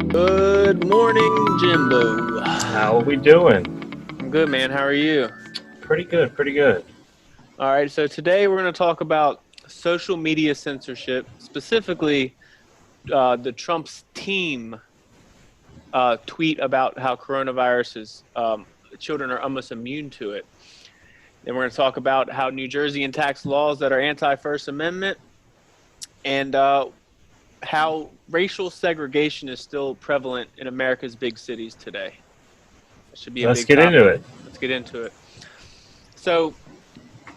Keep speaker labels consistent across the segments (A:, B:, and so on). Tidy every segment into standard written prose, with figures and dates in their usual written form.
A: Good morning, Jimbo.
B: How are we doing?
A: I'm good, man. How are you?
B: Pretty good, pretty good.
A: All right, so today we're going to talk about social media censorship, specifically the Trump's team tweet about how coronavirus is, children are almost immune to it. Then we're going to talk about how New Jersey enacts laws that are anti-First Amendment and how racial segregation is still prevalent in America's big cities today. That should be a
B: Let's
A: big
B: get into
A: topic.
B: it.
A: Let's get into it. So,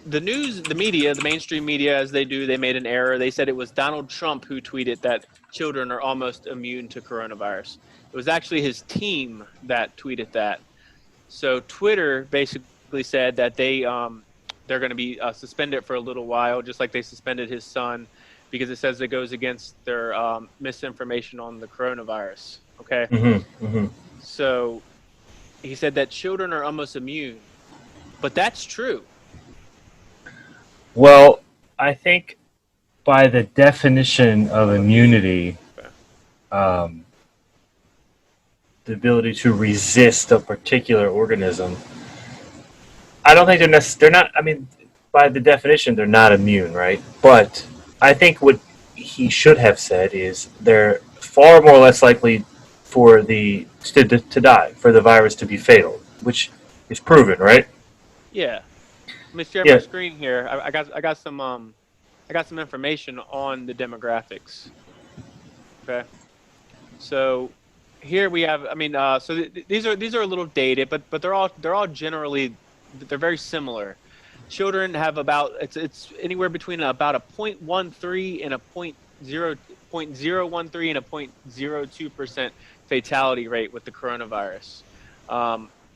A: the news, the media, the mainstream media, as they do, they made an error. They said it was Donald Trump who tweeted that children are almost immune to coronavirus. It was actually his team that tweeted that. So Twitter basically said that they're going to be suspended for a little while, just like they suspended his son, because it says it goes against their misinformation on the coronavirus. Okay, so he said that children are almost immune, but that's true.
B: Well, I think by the definition of immunity,
A: Okay.
B: um, the ability to resist a particular organism, I don't think they're not. I mean, by the definition, they're not immune, right? But I think what he should have said is they're far more or less likely for to die, for the virus to be fatal, which is proven, right?
A: Yeah. Let me share my
B: Yeah.
A: screen here. I got some information on the demographics. Okay, so here we have. I mean, these are a little dated, but they're all generally they're very similar. Children have about it's anywhere between about a 0.13 and a point zero 0.013 and a 0.02% fatality rate with the coronavirus.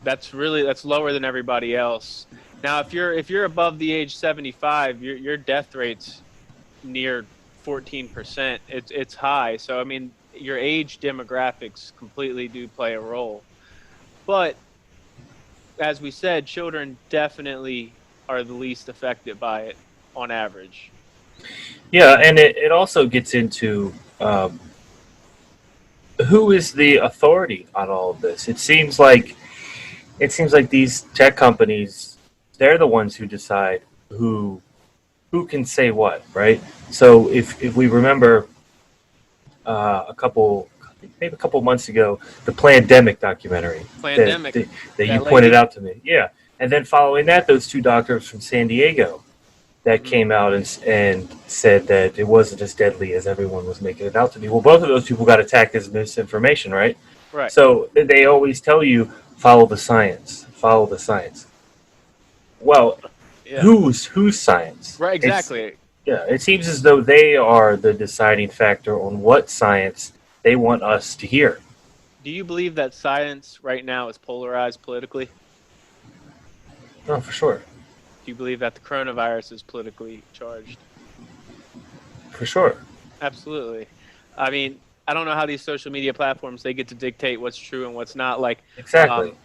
A: That's lower than everybody else. Now, if you're above the age 75, your death rate's near 14%. It's high. So I mean, your age demographics completely do play a role. But as we said, children definitely are the least affected by it on average.
B: Yeah, and it also gets into who is the authority on all of this. It seems like these tech companies, they're the ones who decide who can say what, right? So if we remember maybe a couple months ago, the Plandemic documentary
A: Pandemic,
B: that you
A: that
B: pointed
A: lady.
B: out to me, yeah, and then following that, those two doctors from San Diego that
A: Hmm.
B: came out and said that it wasn't as deadly as everyone was making it out to be. Well, both of those people got attacked as misinformation, right?
A: Right.
B: So they always tell you follow the science, follow the science. Well,
A: Yeah.
B: whose science?
A: Right.
B: It's
A: Exactly.
B: Yeah, it seems as though they are the deciding factor on what science they want us to hear.
A: Do you believe that science right now is polarized politically? Do
B: No, for sure,
A: you believe that the coronavirus is politically charged?
B: for sure,
A: Absolutely. I mean, I don't know how these social media platforms they get to dictate what's true and what's not.
B: exactly.
A: Um,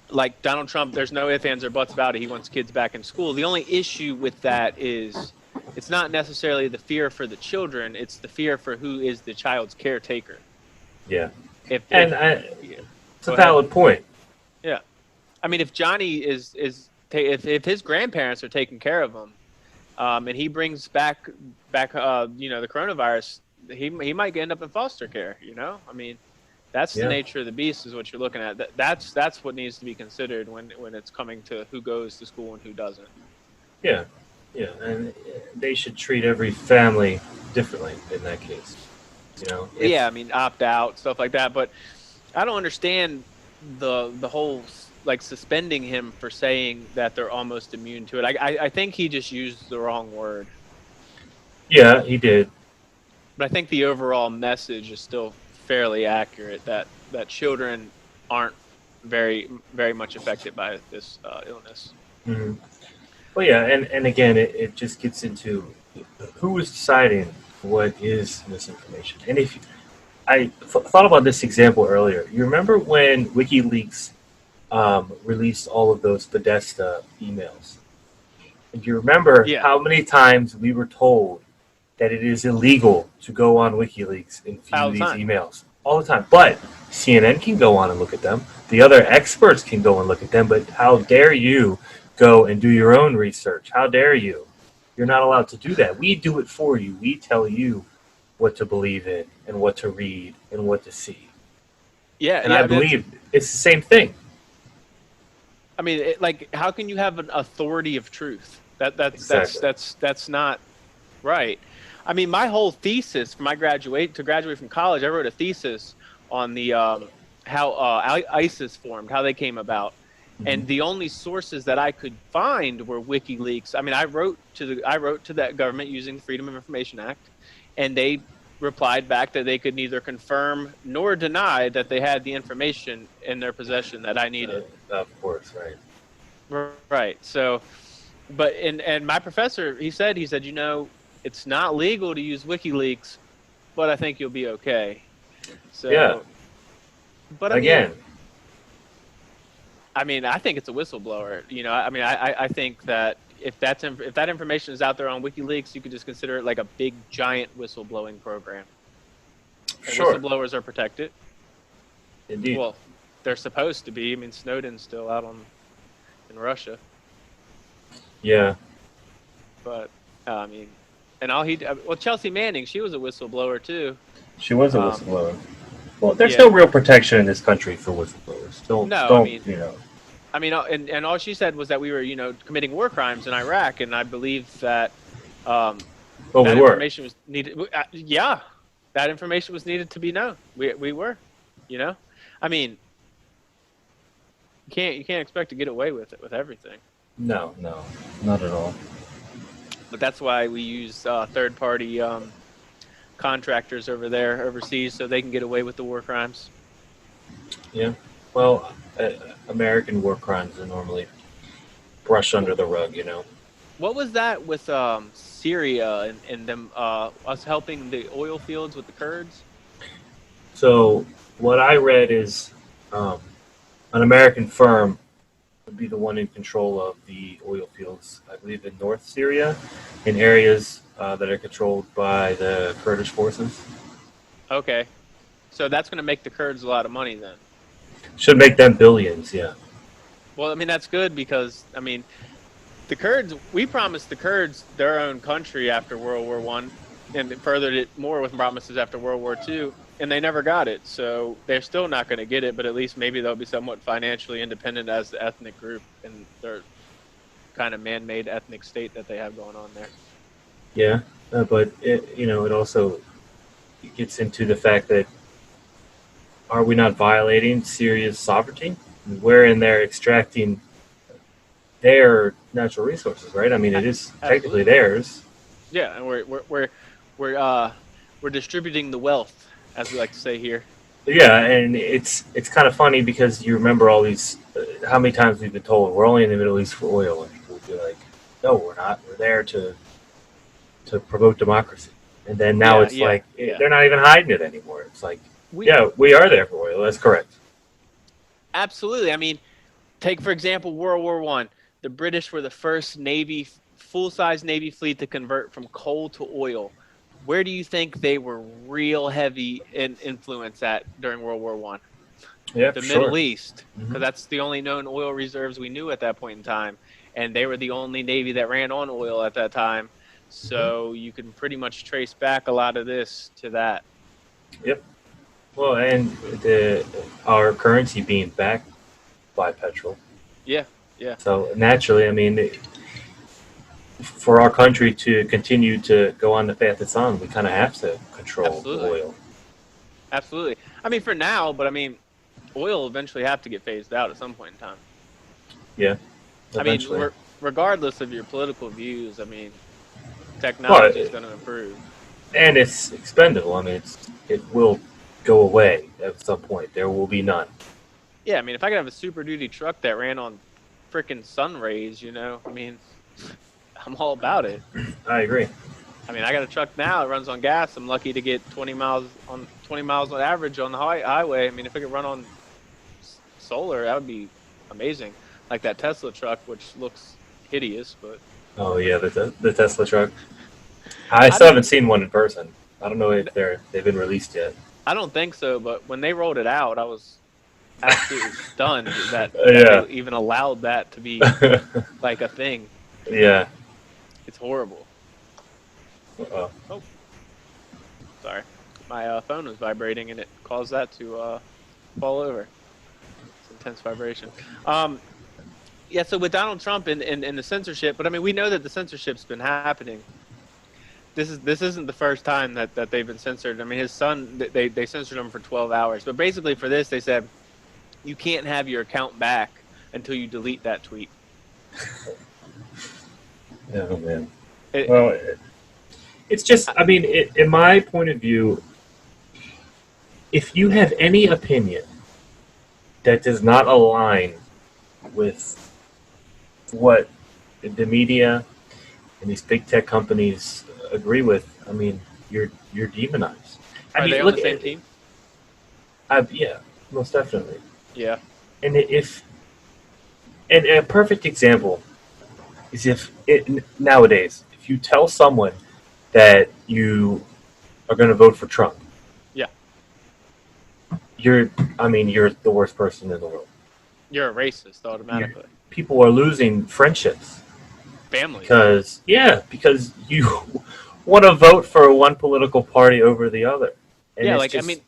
A: like Donald Trump, there's no ifs, ands, or buts about it. He wants kids back in school. The only issue with that is it's not necessarily the fear for the children; it's the fear for who is the child's caretaker.
B: Yeah,
A: If
B: and
A: Yeah,
B: it's a
A: go ahead.
B: valid point.
A: Yeah, I mean, if Johnny if his grandparents are taking care of him, and he brings back the coronavirus, he might end up in foster care. I mean, that's the
B: Yeah,
A: nature of the beast, is what you're looking at. That's what needs to be considered when it's coming to who goes to school and who doesn't.
B: yeah, yeah, and they should treat every family differently in that case.
A: Yeah,
B: If
A: I mean, opt out, stuff like that. But I don't understand the whole like suspending him for saying that they're almost immune to it. I think he just used the wrong word.
B: yeah, he did.
A: But I think the overall message is still fairly accurate that children aren't very much affected by this illness.
B: Hmm. Well, yeah, and again, it just gets into who is deciding what is misinformation. And if thought about this example earlier, you remember when WikiLeaks released all of those Podesta emails? And you remember
A: Yeah,
B: how many times we were told that it is illegal to go on WikiLeaks and view
A: all the
B: these
A: time.
B: emails all the time. But CNN can go on and look at them. The other experts can go and look at them. But how dare you go and do your own research? How dare you? You're not allowed to do that. We do it for you. We tell you what to believe in and what to read and what to see.
A: Yeah,
B: And
A: yeah.
B: I
A: I mean,
B: believe it's the same thing.
A: like, how can you have an authority of truth?
B: Exactly.
A: That's not right. I mean, my whole thesis for my graduate from college, I wrote a thesis on the how ISIS formed, how they came about,
B: Mhm.
A: and the only sources that I could find were WikiLeaks. I mean, I wrote to that government using the Freedom of Information Act, and they replied back that they could neither confirm nor deny that they had the information in their possession that I needed.
B: Of course, right.
A: Right. So, but and my professor, he said, it's not legal to use WikiLeaks, but I think you'll be okay.
B: Yeah.
A: So, but
B: Again,
A: I think it's a whistleblower. I think that if that information is out there on WikiLeaks, you could just consider it like a big giant whistleblowing program. And
B: sure.
A: whistleblowers are protected.
B: Indeed.
A: Well, they're supposed to be. I mean, Snowden's still out in Russia,
B: Yeah.
A: but I mean, and all he well, Chelsea Manning, she was a whistleblower too.
B: She was a
A: Um,
B: whistleblower. Well, there's no
A: yeah,
B: real protection in this country for whistleblowers.
A: no,
B: Don't, you know.
A: and all she said was that we were, committing war crimes in Iraq, and I believe that um,
B: Well, we
A: that
B: were.
A: information was needed. Yeah, that information was needed to be known. We were, you know, I mean, you can't expect to get away with it with everything,
B: No, no, not at all.
A: but that's why we use third party contractors over there overseas so they can get away with the war crimes.
B: Yeah. Well, American war crimes are normally brushed under the rug, you know.
A: What was that with Syria and them us helping the oil fields with the Kurds?
B: So, what I read is um, an American firm would be the one in control of the oil fields, I believe, in North Syria, in areas that are controlled by the Kurdish forces.
A: Okay, so that's going to make the Kurds a lot of money then.
B: Should make them billions, yeah.
A: Well, I mean that's good because the Kurds, we promised the Kurds their own country after World War I, and it furthered it more with promises after World War II, and they never got it. So they're still not going to get it, but at least maybe they'll be somewhat financially independent as the ethnic group and their kind of man-made ethnic state that they have going on there.
B: Yeah, but it also gets into the fact that are we not violating Syria's sovereignty? Wherein they're extracting their natural resources, right? I mean, it is technically
A: Absolutely.
B: theirs.
A: Yeah, and we're distributing the wealth, as we like to say here.
B: Yeah, and it's kind of funny because you remember all these. How many times we've been told we're only in the Middle East for oil, and people would be like, "No, we're not. We're there to promote democracy." And then now
A: Yeah,
B: it's
A: yeah,
B: like
A: yeah.
B: they're not even hiding it anymore. It's like,
A: We
B: yeah, we are there for oil. That's correct.
A: absolutely. Take for example World War I. The British were the first full-size navy fleet to convert from coal to oil. Where do you think they were real heavy in influence at during World War I?
B: Yeah, for
A: The
B: sure.
A: Middle East, because
B: Hmm.
A: that's the only known oil reserves we knew at that point in time, and they were the only navy that ran on oil at that time.
B: Hmm.
A: So you can pretty much trace back a lot of this to that.
B: Yep. Well, and the our currency being backed by petrol,
A: Yeah, yeah,
B: so naturally, I mean, for our country to continue to go on the path it's on, we kind of have to control the
A: absolutely,
B: oil.
A: absolutely. For now, but oil will eventually have to get phased out at some point in time.
B: Yeah,
A: I mean,
B: eventually.
A: regardless of your political views,
B: Well,
A: technology is going to improve.
B: and it's expendable. I mean, it will go away at some point. There will be none.
A: Yeah, if I could have a super duty truck that ran on freaking sun rays, I'm all about it.
B: I agree.
A: I got a truck now that runs on gas. I'm lucky to get 20 miles on average on the highway. If I could run on solar, that would be amazing. Like that Tesla truck, which looks hideous, but
B: Oh yeah, the Tesla truck. I
A: I
B: still
A: don't
B: haven't seen one in person. I don't know if they've been released yet.
A: I don't think so, but when they rolled it out, I was absolutely stunned that they
B: Yeah,
A: even allowed that to be like a thing.
B: yeah.
A: It's horrible.
B: Uh-oh.
A: Oh, sorry. My phone was vibrating and it caused that to fall over. It's intense vibration. Um, yeah, so with Donald Trump and the censorship, but I mean, we know that the censorship's been happening. This isn't the first time that they've been censored. I mean, his son they censored him for 12 hours, but basically for this they said you can't have your account back until you delete that tweet.
B: Oh man.
A: It,
B: Well, it's just. I mean, in my point of view, if you have any opinion that does not align with what the media and these big tech companies agree with, I mean, you're demonized. I
A: are
B: mean,
A: they on
B: look
A: the
B: at
A: same team?
B: yeah, most definitely.
A: Yeah.
B: And if and a perfect example is if nowadays, if you tell someone that you are going to vote for Trump,
A: Yeah.
B: you're, I mean, you're the worst person in the world.
A: You're a racist
B: You
A: automatically.
B: People are losing friendships
A: Families.
B: because you want to vote for one political party over the other, and
A: Yeah,
B: it's
A: like I
B: just
A: mean,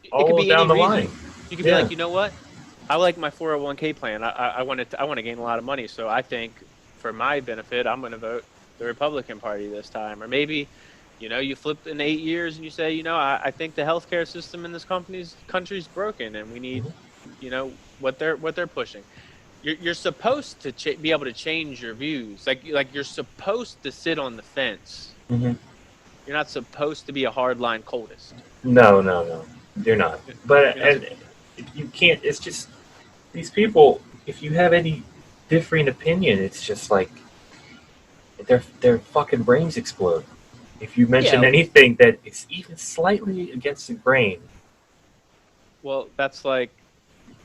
A: it could
B: all
A: be any
B: down the line.
A: reason. You could be
B: Yeah.
A: like, you know what? I like my 401k plan. I want to gain a lot of money, so I think for my benefit, I'm going to vote the Republican Party this time. Or maybe, you flip in 8 years and you say, I think the healthcare system in this country's broken, and we need, what they're pushing. You're supposed to be able to change your views. Like you're supposed to sit on the fence.
B: Hmm.
A: You're not supposed to be a hardline coldest.
B: No, no, no, you're not. But
A: You're not.
B: and you can't. It's just these people. If you have any differing opinion, it's just like their fucking brains explode. If you mention
A: Yeah.
B: anything that is even slightly against the grain,
A: Well, that's like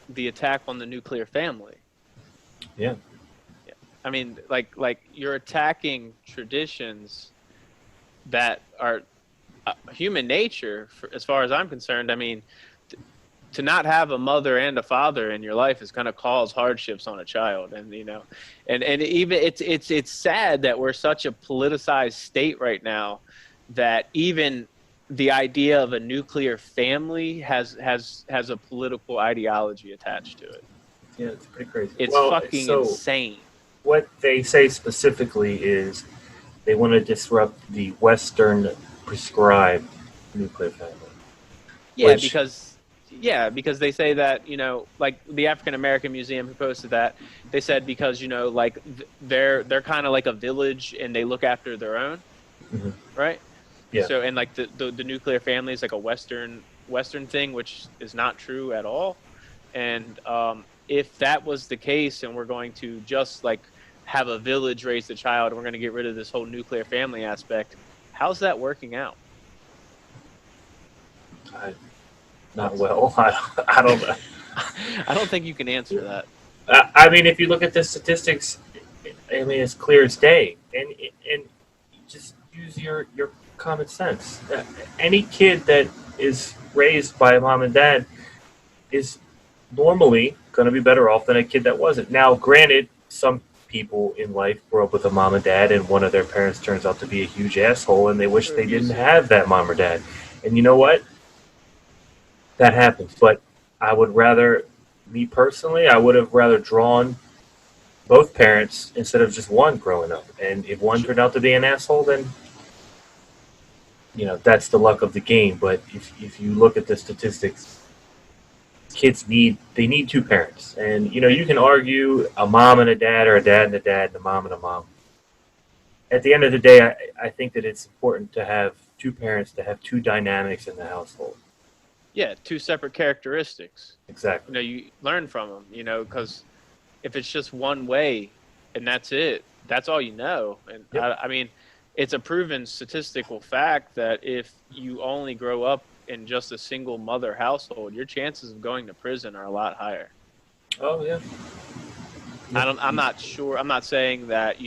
A: the attack on the nuclear family.
B: yeah,
A: Yeah. I mean, like you're attacking traditions that are human nature, as far as I'm concerned. I mean, to not have a mother and a father in your life is going to cause hardships on a child, and and even it's sad that we're such a politicized state right now that even the idea of a nuclear family has a political ideology attached to it.
B: yeah, it's pretty crazy.
A: It's
B: Well,
A: fucking
B: so
A: insane.
B: what they say specifically is they want to disrupt the Western prescribed nuclear family,
A: Yeah,
B: which
A: because they say that, like the African American Museum who posted that, they said because, like they're kind of like a village and they look after their own,
B: mhm,
A: right?
B: yeah,
A: So, and like the nuclear family is like a Western thing, which is not true at all. And if that was the case, and we're going to just like have a village raise the child, and we're going to get rid of this whole nuclear family aspect, how's that working out?
B: I, not well. I don't know.
A: I don't think you can answer that.
B: I mean, if you look at the statistics, I mean, it's clear as day, and just use your common sense. Any kid that is raised by mom and dad is normally going to be better off than a kid that wasn't. Now, granted, some people in life grow up with a mom and dad, and one of their parents turns out to be a huge asshole, and they wish
A: Or
B: they didn't
A: abusive.
B: have that mom or dad. And you know what? That happens. But I would rather, me personally, I would have rather drawn both parents instead of just one growing up. And if one
A: Sure.
B: turned out to be an asshole, then that's the luck of the game. But if you look at the statistics, kids need two parents, and
A: Yeah.
B: you can argue a mom and a dad, or a dad and a dad, and a mom and a mom. At the end of the day, I think that it's important to have two parents, to have two dynamics in the household.
A: Yeah, two separate characteristics.
B: Exactly.
A: You learn from them, because if it's just one way and that's it, that's all you know. And
B: Yep.
A: I mean, it's a proven statistical fact that if you only grow up in just a single mother household, your chances of going to prison are a lot higher.
B: Oh yeah.
A: I'm not sure. I'm not saying that,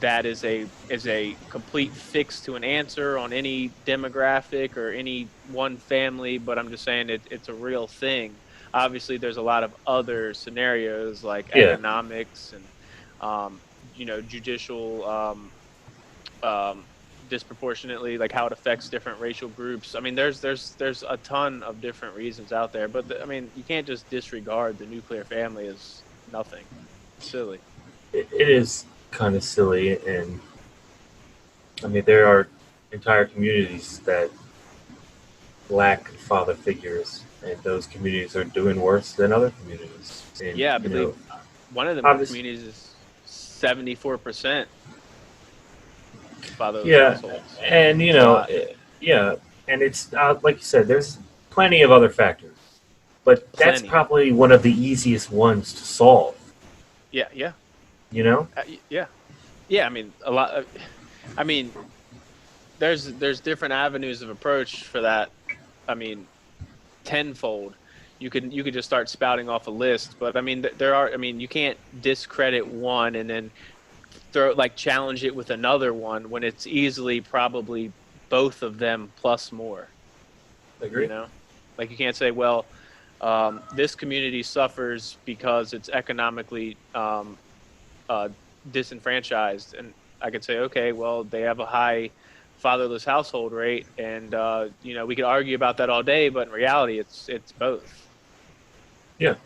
A: that is a complete fix to an answer on any demographic or any one family, but I'm just saying it's a real thing. Obviously, there's a lot of other scenarios like
B: Yeah,
A: economics and judicial um, disproportionately, like how it affects different racial groups. I mean, there's a ton of different reasons out there, but I mean, you can't just disregard the nuclear family as nothing. It's silly.
B: it is kind of silly, and I mean there are entire communities that lack father figures, and those communities are doing worse than other communities. And
A: Yeah, I
B: you know,
A: believe one of the
B: obviously,
A: communities is 74% fatherless
B: yeah,
A: households.
B: and
A: It's a lot.
B: yeah, and it's like you said, there's plenty of other factors, but that's
A: Plenty.
B: probably one of the easiest ones to solve.
A: Yeah, yeah,
B: You know?
A: yeah, yeah. I mean, a lot. I mean, there's different avenues of approach for that. I mean, tenfold. You could just start spouting off a list, but I mean, there are. I mean, you can't discredit one and then throw like challenge it with another one when it's easily probably both of them plus more. You
B: Agree.
A: know, like you can't say, well, this community suffers because it's economically uh, disenfranchised, and I could say, okay, well, they have a high fatherless household rate, and we could argue about that all day, but in reality, it's both.
B: Yeah.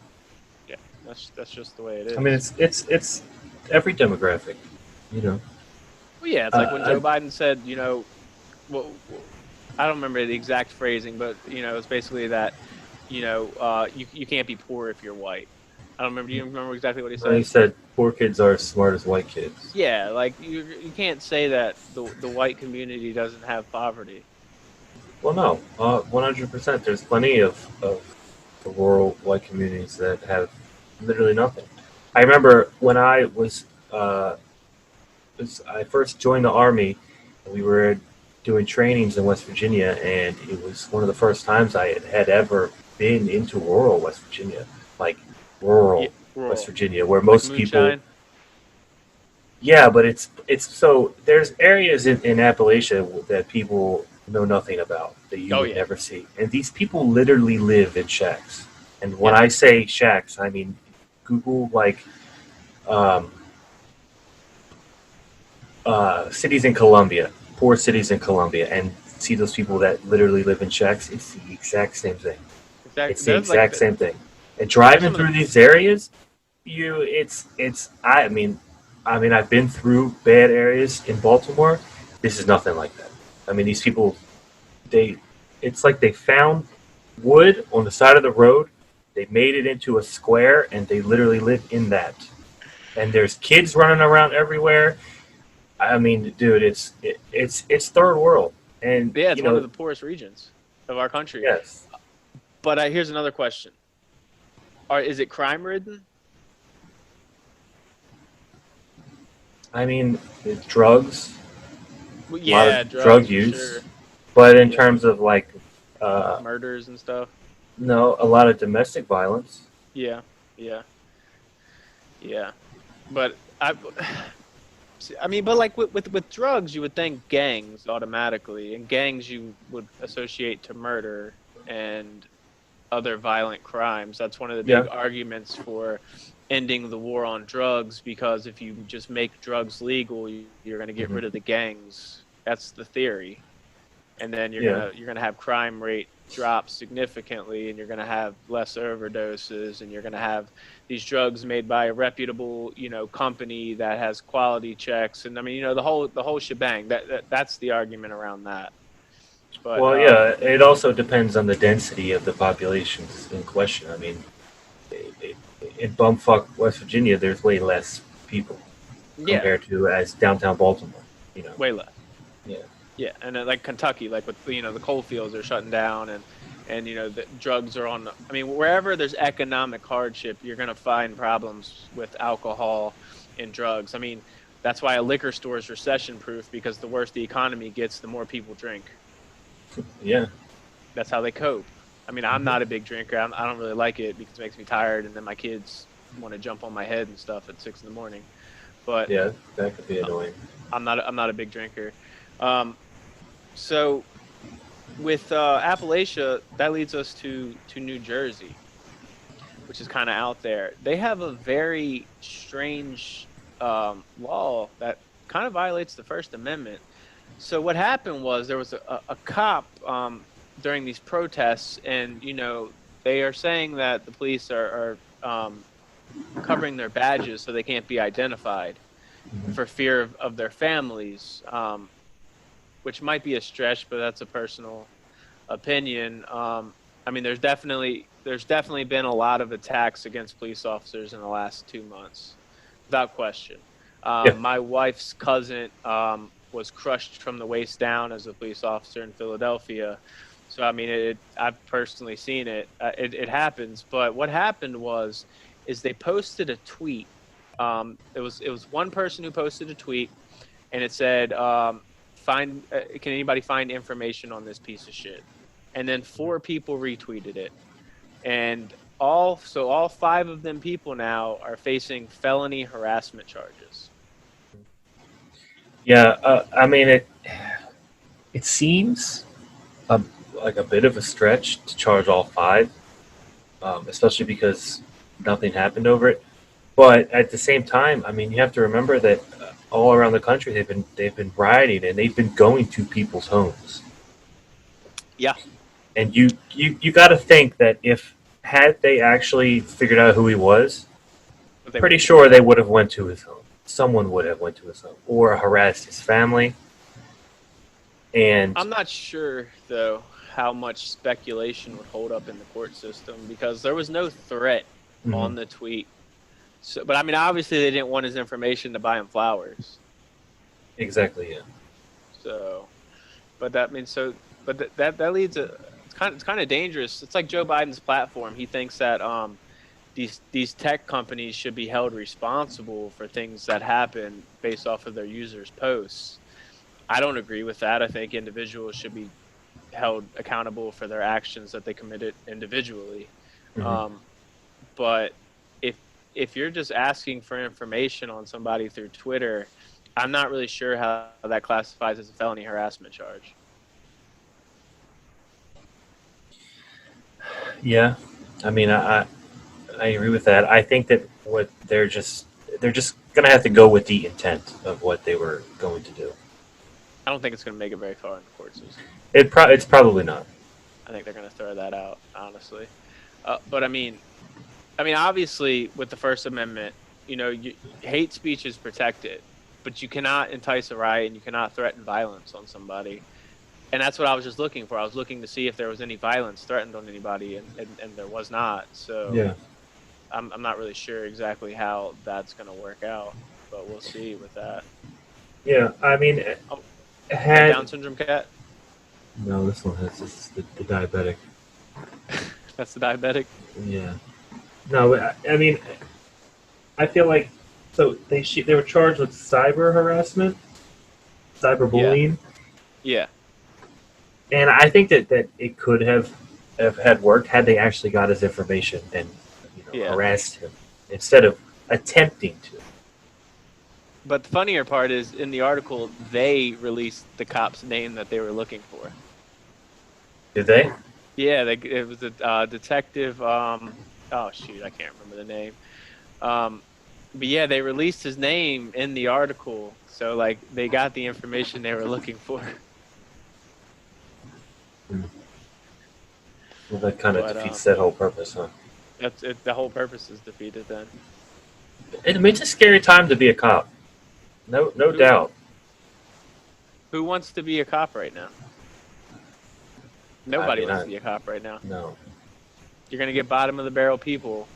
A: Yeah, that's just the way it
B: I mean,
A: is.
B: it's every demographic. You know.
A: Well, yeah, it's like when
B: I,
A: Joe Biden said, well, I don't remember the exact phrasing, but it's basically that you can't be poor if you're white. I don't remember. Do you remember exactly what he
B: he
A: said?
B: said poor kids are as smart as white kids.
A: Yeah, like you can't say that the white community doesn't have poverty.
B: Well, no, 100%. There's plenty of the rural white communities that have literally nothing. I remember when I first joined the army, we were doing trainings in West Virginia, and it was one of the first times I had ever been into rural West Virginia, like
A: Yeah,
B: rural West
A: rural,
B: Virginia, where
A: like
B: most people.
A: moonshine.
B: Yeah, but it's so there's areas in Appalachia that people know nothing about that you
A: Oh
B: would
A: yeah,
B: never see, and these people literally live in shacks. And when
A: yeah,
B: I say shacks, I mean Google like um, cities in Colombia, poor cities in Colombia, and see those people that literally live in shacks. It's the exact same thing.
A: exactly.
B: It's the
A: There's like
B: exact same thing. And
A: there's
B: driving
A: some of the
B: through these areas, it's I mean I've been through bad areas in Baltimore. This is nothing like that. I mean these people they it's like they found wood on the side of the road, they made it into a square, and they literally live in that. And there's kids running around everywhere. I mean, dude, it's third world. And
A: yeah, it's one of the poorest regions of our country.
B: yes.
A: But here's another question: is it crime ridden?
B: I mean, drugs,
A: Well,
B: a lot
A: yeah,
B: of drug
A: drugs for
B: use,
A: sure.
B: but in
A: Yeah,
B: terms of like uh
A: murders and stuff.
B: no, a lot of domestic violence.
A: Yeah, yeah, yeah. But I mean, but like with drugs, you would think gangs automatically, and gangs you would associate to murder and other violent crimes. That's one of the big
B: Yeah.
A: arguments for ending the war on drugs, because if you just make drugs legal, you're going to get
B: Hmm.
A: rid of the gangs. That's the theory. And then you're
B: Yeah.
A: going to have crime rate drop significantly, and you're going to have less overdoses, and you're going to have these drugs made by a reputable, company that has quality checks, and I mean, the whole shebang. That's the argument around that. But
B: Well, yeah, it also depends on the density of the populations in question. I mean, in bumfuck West Virginia, there's way less people
A: yeah,
B: compared to as downtown Baltimore. You know.
A: way less.
B: Yeah.
A: Yeah, and then, like Kentucky, like with the coal fields are shutting down, and the drugs are on. I mean, wherever there's economic hardship, you're gonna find problems with alcohol and drugs. I mean, that's why a liquor store is recession proof, because the worse the economy gets, the more people drink.
B: Yeah.
A: That's how they cope. I mean, I'm
B: Hmm.
A: not a big drinker. I don't really like it because it makes me tired, and then my kids want to jump on my head and stuff at 6 in the morning. but
B: Yeah, that could be annoying.
A: I'm not a big drinker. Um, so with Appalachia, that leads us to New Jersey, which is kind of out there. They have a very strange law that kind of violates the First Amendment. So what happened was there was a cop during these protests, and they are saying that the police are covering their badges so they can't be identified
B: Mhm.
A: for fear of their families, which might be a stretch, but that's a personal opinion. I mean, there's definitely been a lot of attacks against police officers in the last 2 months, without question.
B: Yeah,
A: My wife's cousin was crushed from the waist down as a police officer in Philadelphia. So I mean, I've personally seen it. It happens. But what happened is they posted a tweet. It was one person who posted a tweet, and it said, "Find can anybody find information on this piece of shit?" And then four people retweeted it, and all five of them people now are facing felony harassment charges.
B: yeah. I mean, it seems a, like a bit of a stretch to charge all five, especially because nothing happened over it. But at the same time, I mean, you have to remember that all around the country they've been rioting and they've been going to people's homes.
A: Yeah,
B: And you got to think that if had they actually figured out who he was,
A: but they
B: pretty
A: wouldn't do
B: sure
A: that.
B: they would have went to his home. Someone would have went to his home or harassed his family. And
A: I'm not sure though how much speculation would hold up in the court system because there was no threat
B: mhm,
A: on the tweet. So, but I mean, obviously they didn't want his information to buy him flowers.
B: exactly, yeah.
A: So, but that means so. But that leads to it's kind of dangerous. It's like Joe Biden's platform. He thinks that these tech companies should be held responsible for things that happen based off of their users' posts. I don't agree with that. I think individuals should be held accountable for their actions that they committed individually.
B: Mhm.
A: Um, but if if you're just asking for information on somebody through Twitter, I'm not really sure how that classifies as a felony harassment charge.
B: Yeah, I mean, I agree with that. I think that what they're just gonna have to go with the intent of what they were going to do.
A: I don't think it's going to make it very far in the court system.
B: It's probably not.
A: I think they're going to throw that out, honestly. But I mean, obviously, with the First Amendment, hate speech is protected, but you cannot entice a riot and you cannot threaten violence on somebody. And that's what I was just looking for. I was looking to see if there was any violence threatened on anybody, and there was not. So
B: Yeah,
A: I'm not really sure exactly how that's going to work out, but we'll see with that.
B: yeah. I mean,
A: Oh, that
B: had
A: Down syndrome cat?
B: no, this one has the diabetic.
A: That's the diabetic?
B: Yeah. No, but I mean, I feel like so they were charged with cyber harassment,
A: Yeah.
B: cyberbullying,
A: Yeah.
B: and I think that it could have had worked had they actually got his information and
A: Yeah.
B: harassed him instead of attempting to.
A: But the funnier part is in the article, they released the cop's name that they were looking for.
B: Did they?
A: Yeah, it was a detective. Oh shoot, I can't remember the name. Um, but yeah, they released his name in the article, so like they got the information they were looking for.
B: Hmm. Well, that kind of
A: But
B: defeats that whole purpose, huh?
A: that's it. The whole purpose is defeated then.
B: It's a scary time to be a cop. No
A: Who
B: doubt.
A: who wants to be a cop right now?
B: I
A: Nobody
B: mean,
A: wants to be a cop right now.
B: no.
A: You're gonna get bottom of the barrel people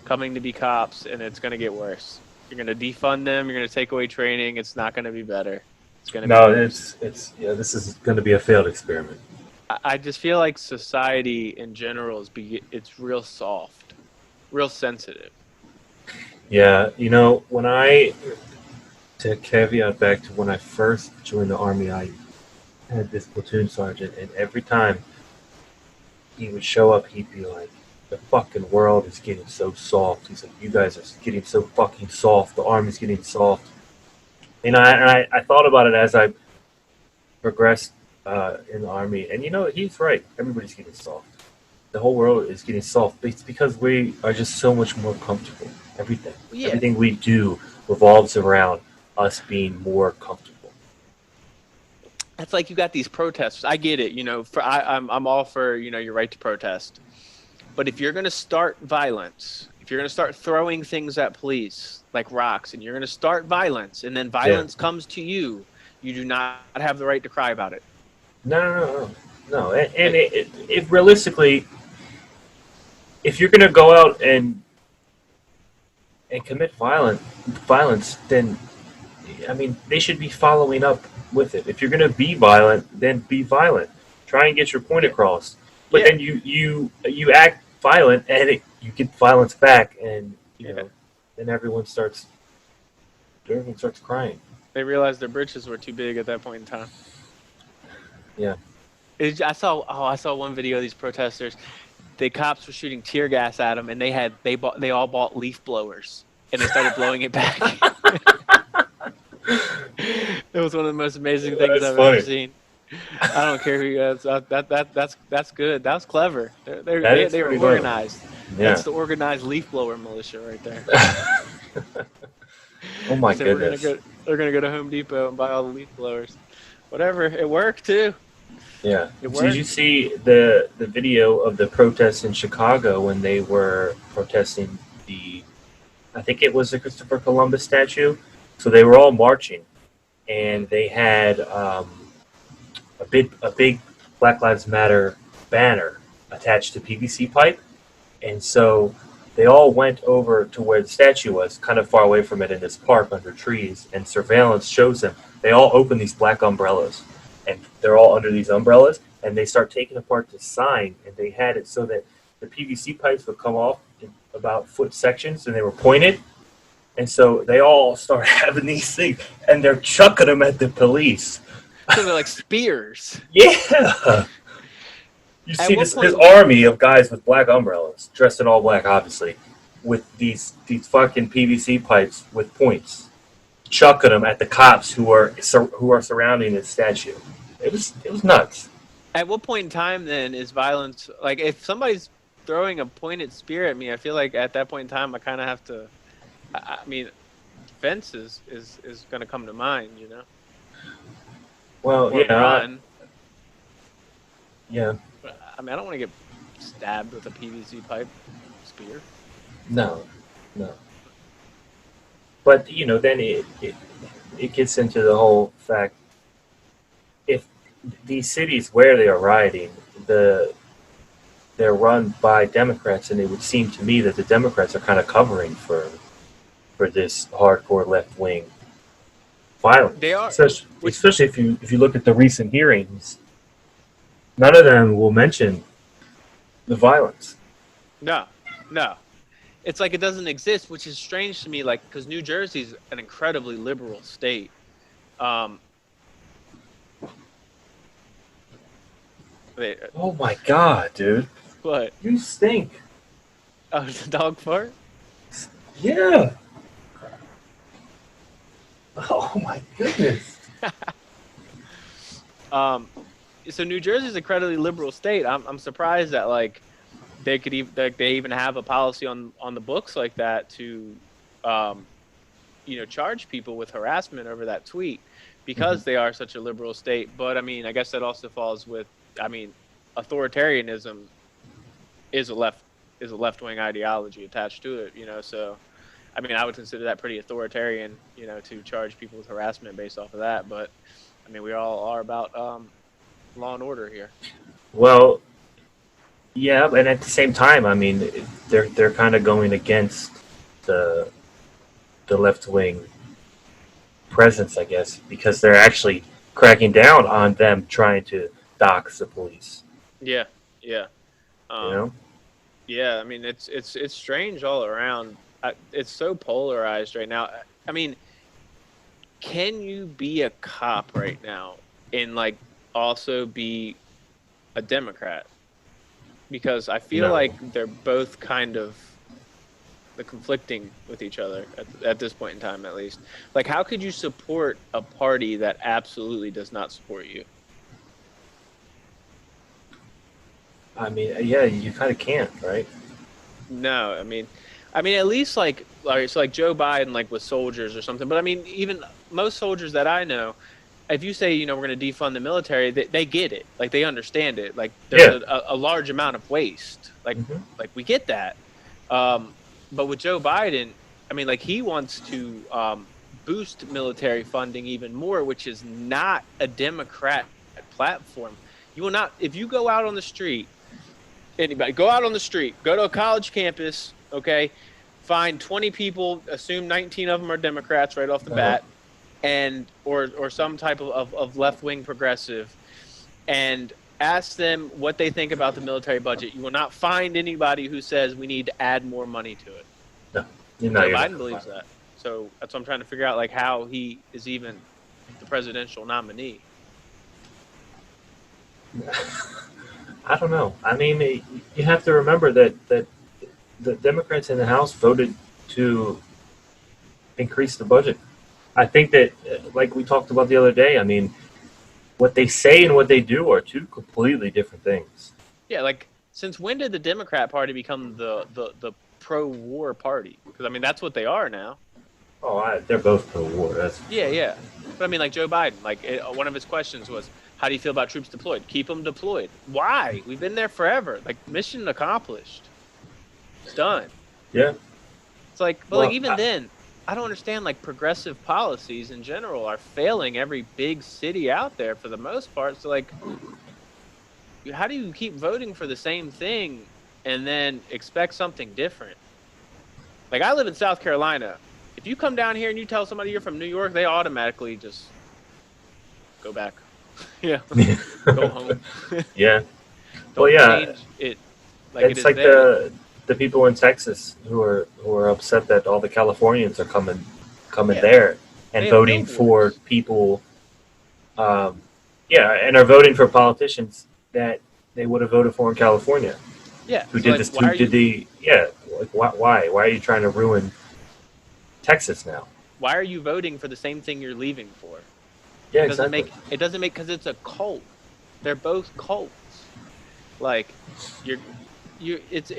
A: coming to be cops, and it's gonna get worse. You're gonna defund them. You're gonna take away training. It's not gonna be better. It's gonna be
B: No,
A: worse.
B: it's yeah. This is going to be a failed experiment.
A: I just feel like society in general it's real soft, real sensitive.
B: Yeah, when to caveat back to when I first joined the army, I had this platoon sergeant, and every time he would show up, he'd be like, "The fucking world is getting so soft." He's like, "You guys are getting so fucking soft. The army's getting soft." I thought about it as I progressed in the army, and he's right. Everybody's getting soft. The whole world is getting soft. It's because we are just so much more comfortable. Everything,
A: Yeah,
B: everything we do revolves around us being more comfortable.
A: it's like you got these protesters. I get it, I'm all for your right to protest. But if you're going to start violence, if you're going to start throwing things at police like rocks, and you're going to start violence, and then
B: Yeah.
A: violence comes to you do not have the right to cry about it.
B: No, no, no, no. No. And
A: Like,
B: if realistically, if you're going to go out and commit violence, then I mean they should be following up with it. If you're going to be violent, then be violent. Try and get your point
A: yeah,
B: across. But
A: yeah,
B: then you act violent, and you get violence back, and
A: yeah.
B: then everyone starts crying.
A: They realized their britches were too big at that point in time.
B: Yeah.
A: I saw one video of these protesters. The cops were shooting tear gas at them, and they all bought leaf blowers, and they started blowing it back. It was one of the most amazing things
B: That's
A: I've ever
B: funny.
A: seen. I don't care who you is. That's good. That's clever.
B: That is
A: They were
B: pretty clever.
A: organized. That's
B: Yeah.
A: the organized leaf blower militia right there.
B: Oh
A: They
B: my
A: said
B: goodness.
A: they're gonna go to Home Depot and buy all the leaf blowers. Whatever. It worked too.
B: Yeah.
A: It
B: Did you
A: worked.
B: see the video of the protests in Chicago when they were protesting the I think it was the Christopher Columbus statue? So they were all marching,
A: Hmm.
B: and they had a big Black Lives Matter banner attached to PVC pipe, and so they all went over to where the statue was, kind of far away from it in this park under trees, and surveillance shows them. They all open these black umbrellas, and they're all under these umbrellas, and they start taking apart the sign, and they had it so that the PVC pipes would come off in about foot sections, and they were pointed, and so they all start having these things, and they're chucking them at the police.
A: So they're like spears.
B: Yeah, you
A: At
B: see
A: what
B: this
A: point?
B: army of guys with black umbrellas, dressed in all black, obviously, with these fucking PVC pipes with points, chucking them at the cops who are surrounding this statue. It was nuts.
A: At what point in time then is violence like if somebody's throwing a pointed spear at me? I feel like at that point in time I kind of have to. I mean, defense is going to come to mind,
B: Well,
A: or
B: yeah,
A: run.
B: yeah,
A: I mean, I don't want to get stabbed with a PVC pipe spear.
B: no, no. But then it gets into the whole fact if these cities where they are rioting, they're run by Democrats, and it would seem to me that the Democrats are kind of covering for this hardcore left wing
A: They
B: violence.
A: are, which
B: Especially if you look at the recent hearings, none of them will mention the violence.
A: no, no. It's like it doesn't exist, which is strange to me. Like because New Jersey's an incredibly liberal state. Um, they,
B: Oh my god, dude,
A: what?
B: you stink.
A: Oh, the dog fart.
B: Yeah. Oh my goodness.
A: Um, so New Jersey's an incredibly liberal state. I'm surprised that like they could even they even have a policy on the books like that to um, charge people with harassment over that tweet
B: Mhm.
A: because they are such a liberal state. But I mean, I guess that also falls with I mean, authoritarianism is a left wing ideology attached to it. So I mean, I would consider that pretty authoritarian. To charge people with harassment based off of that. But I mean, we all are about law and order here.
B: Well, yeah, and at the same time, I mean, they're kind of going against the the left wing presence, I guess, because they're actually cracking down on them trying to dox the police.
A: Yeah, yeah.
B: You
A: Um,
B: know?
A: Yeah, I mean it's strange all around. It's so polarized right now. I mean, can you be a cop right now and like also be a Democrat? Because I feel
B: No.
A: like they're both kind of conflicting with each other at this point in time, at least. Like, how could you support a party that absolutely does not support you?
B: I mean, yeah, you kind of can't, right?
A: No, I mean, at least like so like Joe Biden, like with soldiers or something. But I mean, even most soldiers that I know, if you say, we're going to defund the military, they get it. Like, they understand it. Like, there's
B: Yeah.
A: a large amount of waste.
B: Hmm.
A: Like we get that. Um, but with Joe Biden, I mean, like, he wants to boost military funding even more, which is not a Democrat platform. You will not, if you go out on the street, anybody go out on the street, go to a college campus, okay, find 20 people, assume 19 of them are Democrats right off the
B: Uh-huh.
A: bat, and or some type of left-wing progressive, and ask them what they think about the military budget. You will not find anybody who says we need to add more money to it.
B: No,
A: Joe
B: you're not
A: Biden
B: gonna
A: believes
B: find
A: that. So that's what I'm trying to figure out, like, how he is even the presidential nominee.
B: it. I don't know. I mean, you have to remember that the Democrats in the House voted to increase the budget. I think that, like we talked about the other day, I mean, what they say and what they do are two completely different things.
A: Yeah, like, since when did the Democrat Party become the pro-war party? Because I mean, that's what they are now.
B: Oh, they're both pro-war. That's for
A: Yeah,
B: sure.
A: yeah. But I mean, like Joe Biden, like one of his questions was, "How do you feel about troops deployed? Keep them deployed. Why? We've been there forever. Like, mission accomplished. It's done."
B: Yeah.
A: It's like, but like
B: Well,
A: even then, I don't understand. Like, progressive policies in general are failing every big city out there for the most part. So like, how do you keep voting for the same thing and then expect something different? Like, I live in South Carolina. If you come down here and you tell somebody you're from New York, they automatically just go back. Yeah, go home.
B: yeah. Well,
A: Don't
B: yeah.
A: change it like it
B: It's
A: is
B: like
A: there.
B: the people in Texas who are upset that all the Californians are coming
A: Yeah,
B: there
A: they
B: and
A: have
B: voting for
A: billboards.
B: people. Um, yeah, and are voting for politicians that they would have voted for in California.
A: Yeah,
B: Who
A: so
B: did
A: like,
B: this?
A: why
B: Who
A: are
B: did
A: you
B: the? Yeah, like why are you trying to ruin Texas now?
A: why are you voting for the same thing you're leaving for?
B: Yeah,
A: It doesn't
B: exactly.
A: make it doesn't make because it's a cult. They're both cults. Like, you're it's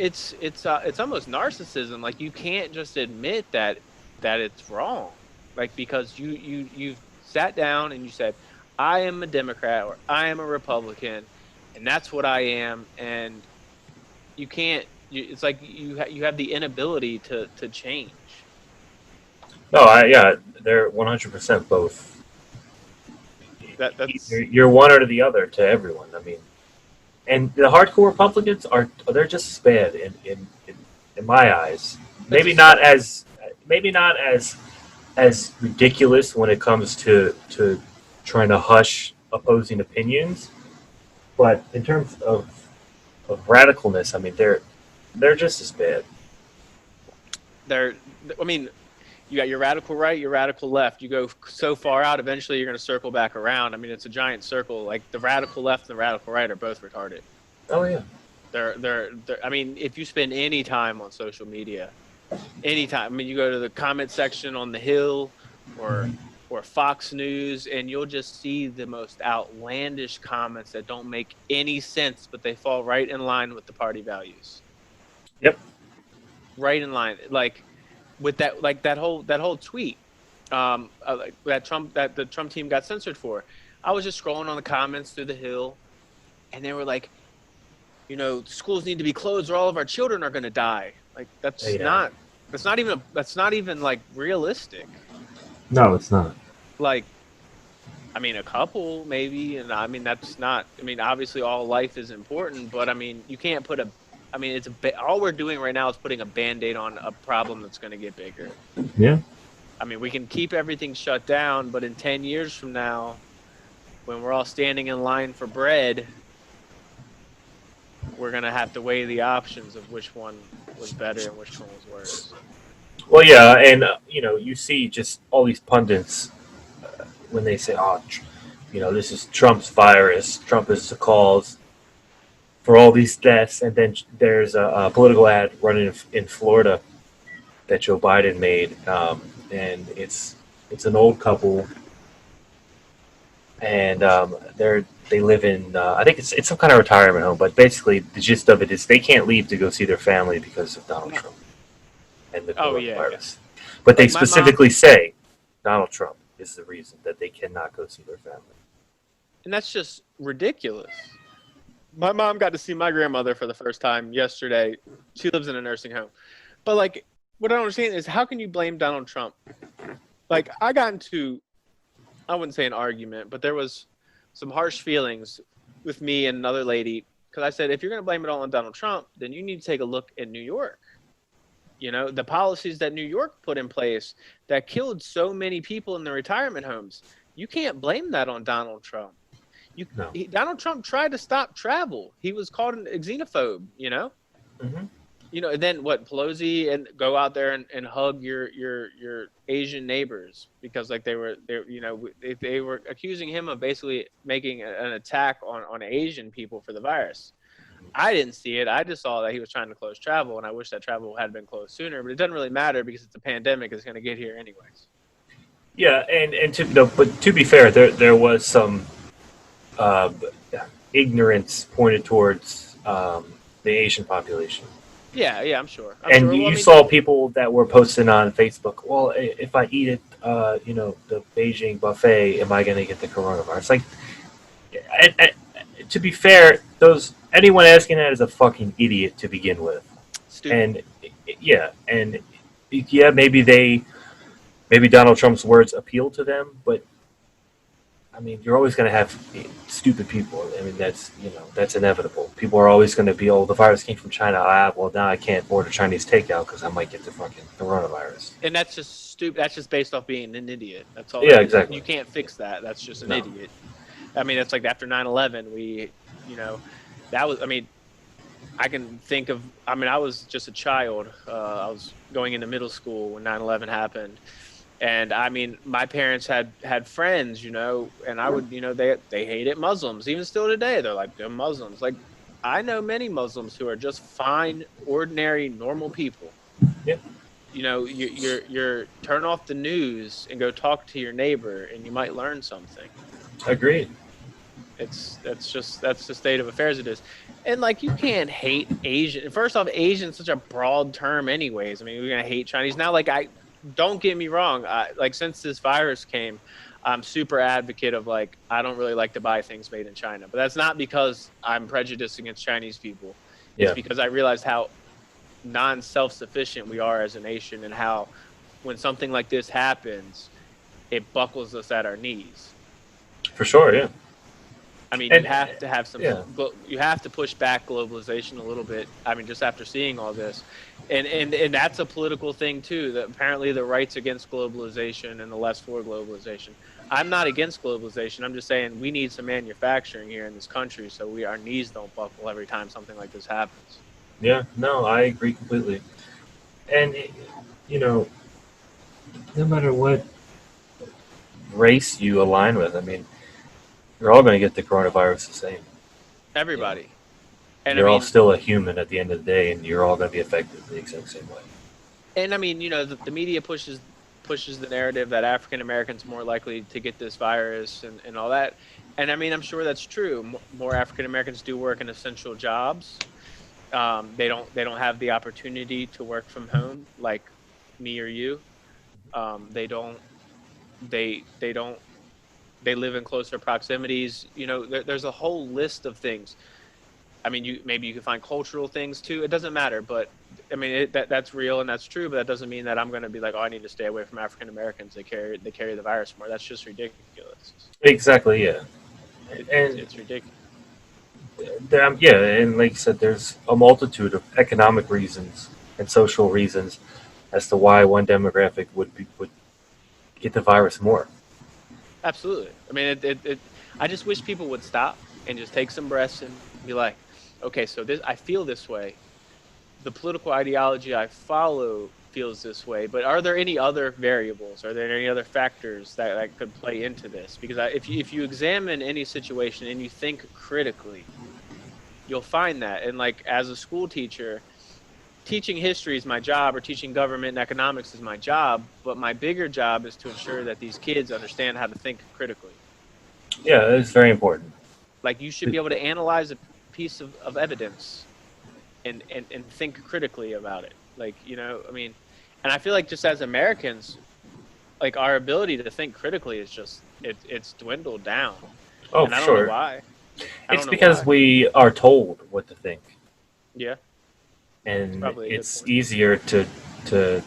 A: almost narcissism. Like, you can't just admit that it's wrong. Like, because you've sat down and you said, I am a Democrat or I am a Republican, and that's what I am. And you can't. It's like you have the inability to change.
B: No, yeah, they're 100% both.
A: That's
B: You're one or the other to everyone. I mean, and the hardcore Republicans they're just as bad in my eyes.
A: it's a
B: Maybe not
A: spectrum.
B: as maybe not as ridiculous when it comes to trying to hush opposing opinions, but in terms of radicalness, I mean they're just as bad.
A: They're I mean, you got your radical right, your radical left. You go so far out, eventually you're going to circle back around. I mean, it's a giant circle. Like, the radical left and the radical right are both retarded.
B: Oh yeah,
A: I mean, if you spend any time on social media, anytime, I mean, you go to the comment section on the Hill or Fox News, and you'll just see the most outlandish comments that don't make any sense, but they fall right in line with the party values.
B: yep,
A: Right in line, like, with that, like that whole tweet, like, that the Trump team got censored for. I was just scrolling on the comments through the Hill, and they were like, schools need to be closed or all of our children are going to die. Like,
B: yeah.
A: that's not even like realistic.
B: No, it's not.
A: Like, I mean, a couple maybe, and I mean, that's not. I mean, obviously, all life is important, but I mean, you can't put a. I mean, all we're doing right now is putting a band-aid on a problem that's going to get bigger.
B: Yeah.
A: I mean, we can keep everything shut down, but in 10 years from now, when we're all standing in line for bread, we're going to have to weigh the options of which one was better and which one was worse.
B: Well, yeah, and you see just all these pundits when they say, "Oh, this is Trump's virus. Trump is the cause for all these deaths," and then there's a political ad running in Florida that Joe Biden made, and it's an old couple, and they live in I think it's some kind of retirement home, but basically the gist of it is they can't leave to go see their family because of Donald
A: No.
B: Trump and the
A: Oh yeah, yeah.
B: coronavirus. But they
A: Like my mom,
B: specifically say Donald Trump is the reason that they cannot go see their family.
A: and that's just ridiculous. My mom got to see my grandmother for the first time yesterday. She lives in a nursing home. But like, what I don't understand is how can you blame Donald Trump? Like, I got into, I wouldn't say an argument, but there was some harsh feelings with me and another lady because I said, if you're going to blame it all on Donald Trump, then you need to take a look in New York. You know, the policies that New York put in place that killed so many people in the retirement homes. You can't blame that on Donald Trump.
B: No.
A: Donald Trump tried to stop travel. He was called a xenophobe, you know?
B: Mm-hmm.
A: You know, and then what, Pelosi and go out there and hug your Asian neighbors because like they were accusing him of basically making an attack on Asian people for the virus. I didn't see it. I just saw that he was trying to close travel, and I wish that travel had been closed sooner. But it doesn't really matter because it's a pandemic. It's going to get here anyways.
B: Yeah, and to no, but to be fair, there was some uh, ignorance pointed towards the Asian population.
A: Yeah, yeah, I'm sure. I'm
B: And
A: sure. Well, I
B: you
A: mean,
B: saw people that were posting on Facebook. Well, if I eat at the Beijing buffet, am I going to get the coronavirus? Like, to be fair, those anyone asking that is a fucking idiot to begin with.
A: stupid.
B: And yeah, and yeah, maybe Donald Trump's words appeal to them, but I mean, you're always going to have stupid people. I mean, that's inevitable. People are always going to be, oh, the virus came from China. Well, now I can't order Chinese takeout because I might get the fucking coronavirus.
A: And that's just stupid. That's just based off being an idiot. That's all
B: Yeah,
A: that is.
B: exactly.
A: You can't fix that. That's just an
B: No.
A: idiot. I mean, it's like after 9/11, you know, that was, I mean, I can think of, I mean, I was just a child. I was going into middle school when 9/11 happened. And I mean, my parents had friends, you know, and I would, you know, they hated Muslims. Even still today, they're like, they're Muslims. Like, I know many Muslims who are just fine, ordinary, normal people.
B: Yeah,
A: You know, you're turn off the news and go talk to your neighbor, and you might learn something.
B: agreed.
A: That's the state of affairs it is. And like you can't hate Asian. First off, Asian is such a broad term anyways. I mean, we're gonna hate Chinese. Now like I don't get me wrong, like since this virus came, I'm super advocate of like I don't really like to buy things made in China. But that's not because I'm prejudiced against Chinese people. It's
B: Yeah,
A: because I realized how non-self-sufficient we are as a nation and how when something like this happens, it buckles us at our knees.
B: for sure. Yeah,
A: I mean, you
B: and
A: have to have some.
B: yeah,
A: You have to push back globalization a little bit. I mean, just after seeing all this, and that's a political thing too. That apparently the right's against globalization and the left's for globalization. I'm not against globalization. I'm just saying we need some manufacturing here in this country so our knees don't buckle every time something like this happens.
B: yeah. No, I agree completely. And you know, no matter what race you align with, I mean, you're all going to get the coronavirus the same. You know,
A: Everybody, and I
B: you're all
A: mean,
B: still a human at the end of the day, and you're all going to be affected the exact same way.
A: you know, the media pushes the narrative that African Americans are more likely to get this virus and all that. And I mean, I'm sure that's true. More African Americans do work in essential jobs. They don't have the opportunity to work from home like me or you. They don't they don't they live in closer proximities. You know, there's a whole list of things. I mean, you can find cultural things too. It doesn't matter, but I mean that's real and that's true. But that doesn't mean that I'm going to be like, oh, I need to stay away from African Americans. They carry the virus more. That's just ridiculous.
B: Exactly. Yeah. And
A: It's ridiculous.
B: yeah, and like you said, there's a multitude of economic reasons and social reasons as to why one demographic would get the virus more.
A: Absolutely. I mean, I just wish people would stop and just take some breaths and be like, okay, so this I feel this way. The political ideology I follow feels this way, but are there any other variables? Are there any other factors that could play into this? Because if you examine any situation and you think critically, you'll find that. And like as a school teacher, teaching history is my job, or teaching government and economics is my job, but my bigger job is to ensure that these kids understand how to think critically.
B: Yeah, it's very important.
A: Like, you should be able to analyze a piece of evidence and think critically about it. Like, I mean, and I feel like just as Americans, like, our ability to think critically is just it's dwindled down.
B: Oh,
A: And
B: for
A: I don't know
B: sure.
A: why. I
B: It's
A: don't know
B: because
A: why.
B: we are told what to think,
A: Yeah, it's
B: and
A: probably a good
B: it's
A: point.
B: easier to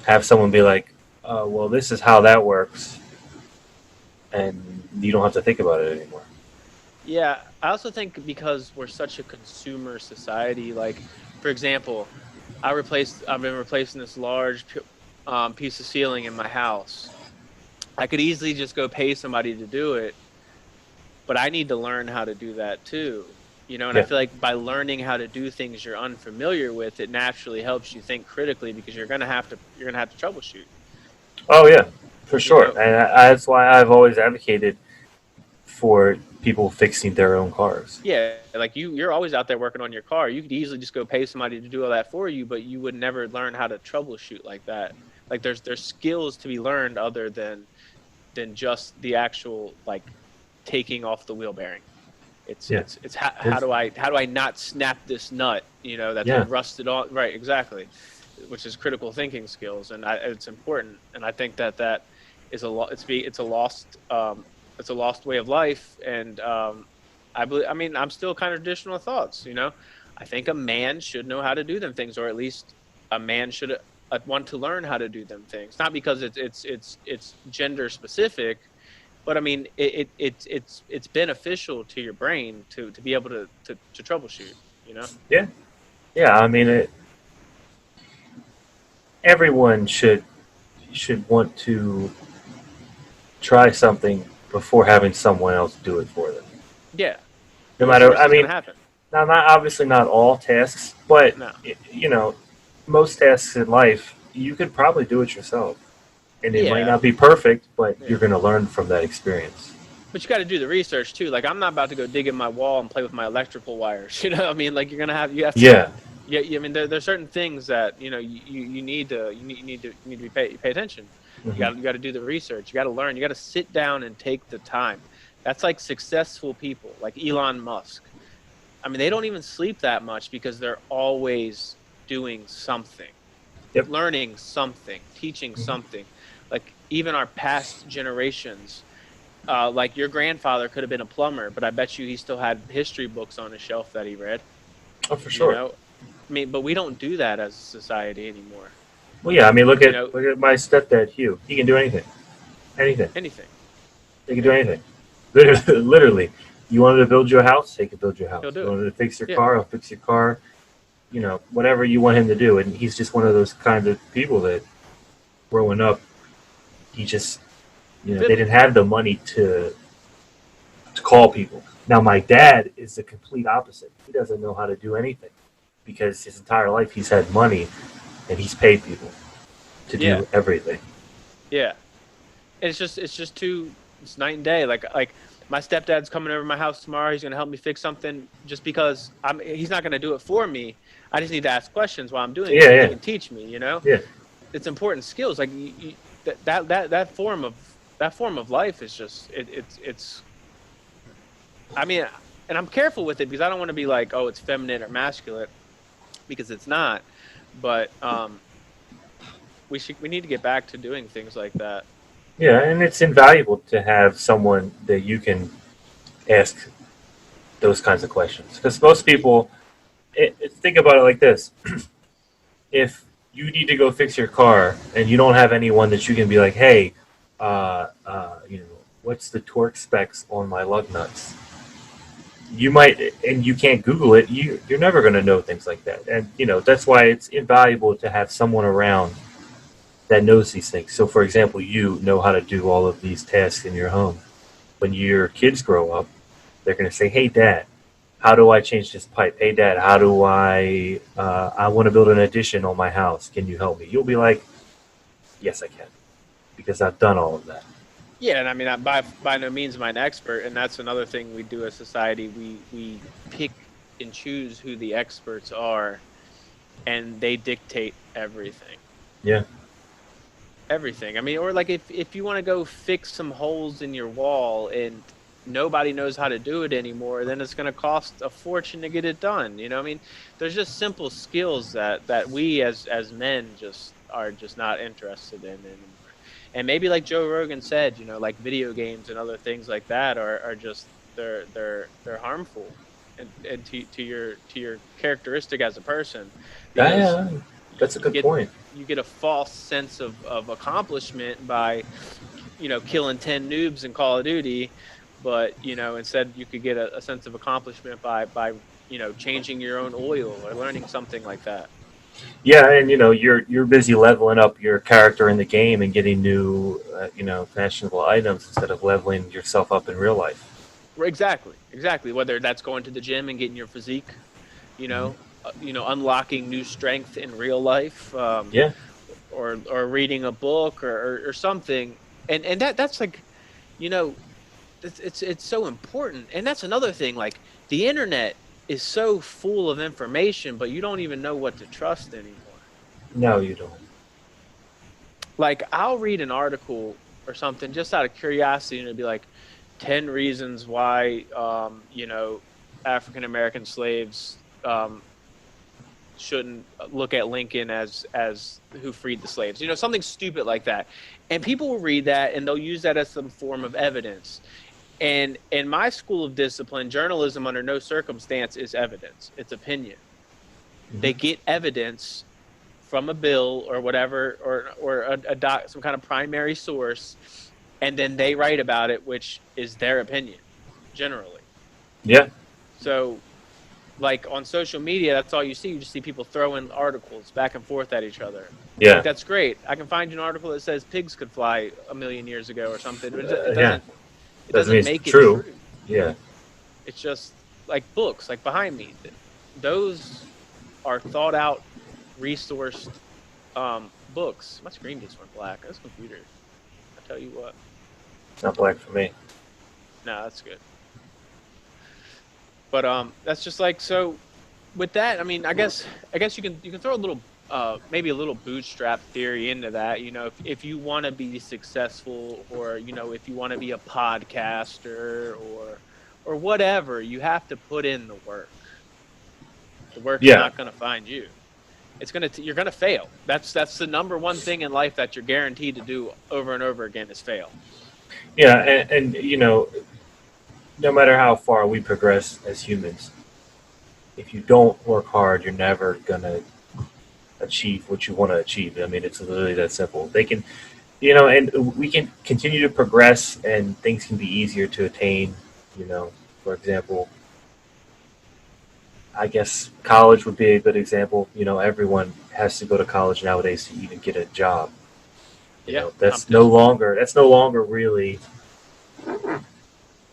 B: have someone be like, "Well, this is how that works," and you don't have to think about it anymore.
A: Yeah, I also think because we're such a consumer society, like, for example, I've been replacing this large piece of ceiling in my house. I could easily just go pay somebody to do it, but I need to learn how to do that too. And I
B: Yeah.
A: feel like by learning how to do things you're unfamiliar with, it naturally helps you think critically, because you're gonna have to troubleshoot.
B: Oh yeah, for
A: You
B: sure.
A: know,
B: And that's why I've always advocated for people fixing their own cars.
A: yeah, like, you're always out there working on your car. You could easily just go pay somebody to do all that for you, but you would never learn how to troubleshoot like that. Like, there's skills to be learned other than just the actual, like, taking off the wheel bearing.
B: Yeah.
A: It's how
B: There's,
A: do I not snap this nut, that's
B: yeah.
A: been rusted on, right, exactly, which is critical thinking skills, and it's important, and I think that is it's a lost way of life, and I mean, I'm still kind of traditional thoughts. I think a man should know how to do them things, or at least a man should want to learn how to do them things, not because it's gender specific, but I mean, it's beneficial to your brain to be able to troubleshoot. You know?
B: Yeah. Yeah. I mean, everyone should want to try something before having someone else do it for them.
A: Yeah.
B: No
A: What's the
B: matter,
A: worst
B: I
A: that's gonna
B: mean,
A: happen?
B: now not obviously not all tasks, but
A: No.
B: you know, most tasks in life you could probably do it yourself, and it might
A: Yeah.
B: not be perfect, but you're
A: Yeah.
B: going to learn from that experience.
A: But you got to do the research too. Like, I'm not about to go dig in my wall and play with my electrical wires. I mean, like, you have to.
B: Yeah.
A: Yeah, I mean, there's certain things that you need to be pay attention.
B: Hmm.
A: You got to do the research. You got to learn. You got to sit down and take the time. That's like successful people, like Elon Musk. I mean, they don't even sleep that much because they're always doing something,
B: Yep.
A: learning something, teaching
B: Hmm.
A: something. Like, even our past generations, like, your grandfather could have been a plumber, but I bet you he still had history books on his shelf that he read.
B: Oh, for
A: You
B: sure.
A: know, I mean, but we don't do that as a society anymore.
B: Well, yeah. I mean,
A: You know,
B: look at my stepdad Hugh. He can do anything. Anything.
A: anything.
B: He can do
A: Yeah,
B: anything. Literally, literally. You wanted to build your house, he can build your
A: he'll
B: house.
A: do
B: You
A: it.
B: wanted to fix your
A: Yeah,
B: car, he'll fix your car. You know, whatever you want him to do. And he's just one of those kind of people that, growing up, he just, they
A: fiddle.
B: didn't have the money to call people. Now, my dad is the complete opposite. He doesn't know how to do anything because his entire life he's had money and he's paid people to
A: Yeah,
B: do everything.
A: yeah. And it's night and day. Like, my stepdad's coming over to my house tomorrow. He's gonna help me fix something just because he's not gonna do it for me. I just need to ask questions while I'm doing it
B: Yeah,
A: so he
B: yeah,
A: can teach me.
B: yeah.
A: It's important skills. Like, that form of life is just it's. I mean, and I'm careful with it because I don't want to be like, oh, it's feminine or masculine, because it's not. But we need to get back to doing things like that.
B: Yeah, and it's invaluable to have someone that you can ask those kinds of questions. Because most people, think about it like this: if you need to go fix your car and you don't have anyone that you can be like, hey, what's the torque specs on my lug nuts? You might, and you can't Google it. You're never going to know things like that, and that's why it's invaluable to have someone around that knows these things. So, for example, you know how to do all of these tasks in your home. When your kids grow up, they're going to say, "Hey, Dad, how do I change this pipe? Hey, Dad, how do I want to build an addition on my house. Can you help me?" You'll be like, "Yes, I can," because I've done all of that.
A: Yeah, and I mean, by no means am I an expert, and that's another thing we do as society. We pick and choose who the experts are, and they dictate everything.
B: Yeah.
A: Everything. I mean, or like if you want to go fix some holes in your wall and nobody knows how to do it anymore, then it's going to cost a fortune to get it done. I mean, there's just simple skills that we as men just are just not interested in anymore. And maybe like Joe Rogan said, like video games and other things like that are just they're harmful and to your characteristic as a person, because
B: Yeah, that's a
A: you
B: good
A: get
B: point.
A: you get a false sense of accomplishment by killing 10 noobs in Call of Duty, but instead you could get a sense of accomplishment by changing your own oil or learning something like that.
B: Yeah, and you're busy leveling up your character in the game and getting new fashionable items instead of leveling yourself up in real life.
A: Exactly, whether that's going to the gym and getting your physique,
B: Hmm.
A: unlocking new strength in real life,
B: Yeah,
A: or reading a book or something. And that's like, you know it's so important. And that's another thing, like the internet is so full of information, but you don't even know what to trust anymore.
B: no, you don't.
A: Like I'll read an article or something just out of curiosity, and it'd be like 10 reasons why African American slaves shouldn't look at Lincoln as who freed the slaves, something stupid like that. And people will read that and they'll use that as some form of evidence. And in my school of discipline, journalism under no circumstance is evidence, it's opinion.
B: Hmm.
A: They get evidence from a bill or whatever, or some kind of primary source, and then they write about it, which is their opinion generally.
B: Yeah,
A: So like on social media, that's all you see. You just see people throwing articles back and forth at each other. Like
B: yeah,
A: that's great. I can find you an article that says pigs could fly a million years ago or something. It
B: yeah.
A: doesn't it
B: Doesn't mean
A: doesn't
B: it's
A: make it
B: true.
A: true.
B: Yeah,
A: It's just like books, like behind me. Those are thought out, resourced books. My screen just went black. This computer. I tell you what.
B: it's not black for me.
A: No, that's good. But that's just like, so with that. I mean, I guess you can throw a little maybe a little bootstrap theory into that. If you want to be successful, or if you want to be a podcaster or whatever, you have to put in the work. The work's
B: Yeah,
A: not going to find you. You're going to fail. That's the number one thing in life that you're guaranteed to do over and over again is fail.
B: yeah, and no matter how far we progress as humans, if you don't work hard, you're never gonna achieve what you want to achieve. I mean, it's literally that simple. They can, and we can continue to progress, and things can be easier to attain. For example, I guess college would be a good example. Everyone has to go to college nowadays to even get a job.
A: Yeah,
B: That's no
A: competition.
B: longer really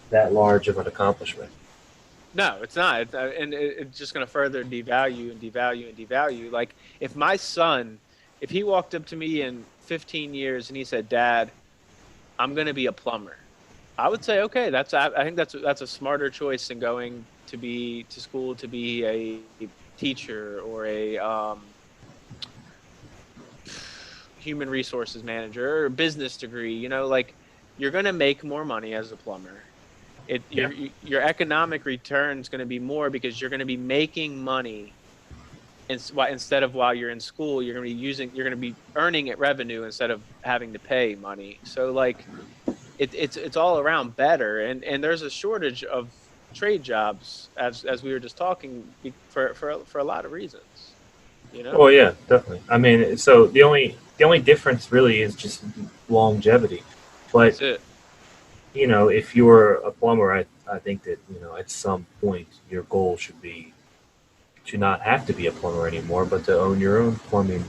B: that large of an accomplishment.
A: No, it's not. It's just going to further devalue and devalue and devalue. Like if my son, if he walked up to me in 15 years and he said, "Dad, I'm going to be a plumber," I would say, "Okay, I think that's a smarter choice than going to school to be a teacher or a human resources manager or a business degree." Like you're going to make more money as a plumber.
B: Yeah.
A: Your economic return is going to be more because you're going to be making money, instead of while you're in school, you're going to be earning it revenue instead of having to pay money. So like it's all around better. And there's a shortage of trade jobs, as we were just talking, for a lot of reasons.
B: Oh yeah, definitely. I mean, so the only difference really is just longevity. But
A: That's it.
B: if you're a plumber, I think that at some point your goal should be to not have to be a plumber anymore, but to own your own plumbing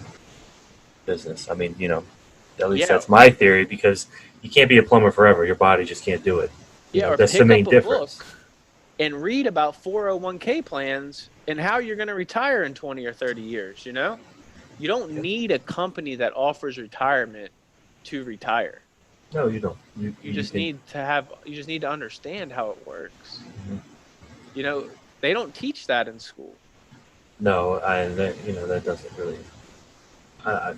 B: business. I mean, at least
A: Yeah,
B: that's my theory because you can't be a plumber forever. Your body just can't do it.
A: yeah. Or
B: That's the
A: pick
B: main
A: up a
B: difference.
A: book and read about 401k plans and how you're going to retire in 20 or 30 years. You don't
B: Yeah.
A: need a company that offers retirement to retire.
B: No, you don't.
A: You
B: You
A: just
B: can.
A: need to have you just need to understand how it works.
B: Mhm.
A: They don't teach that in school.
B: No, that doesn't really. I,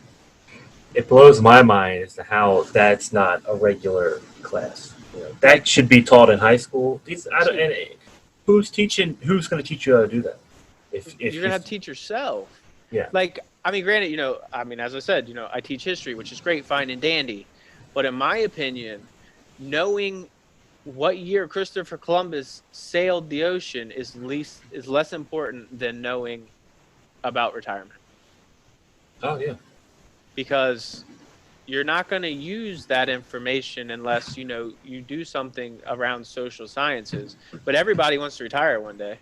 B: it blows my mind as to how that's not a regular class.
A: Like,
B: That should be taught in high school. These, I don't,
A: shoot,
B: and who's teaching? Who's going to teach you how to do that?
A: you're
B: If
A: gonna
B: you,
A: have to teach yourself.
B: yeah,
A: Like, I mean, granted, I mean, as I said, I teach history, which is great, fine and dandy, but in my opinion, knowing what year Christopher Columbus sailed the ocean is less important than knowing about retirement,
B: oh yeah,
A: because you're not going to use that information unless you do something around social sciences. But everybody wants to retire one day.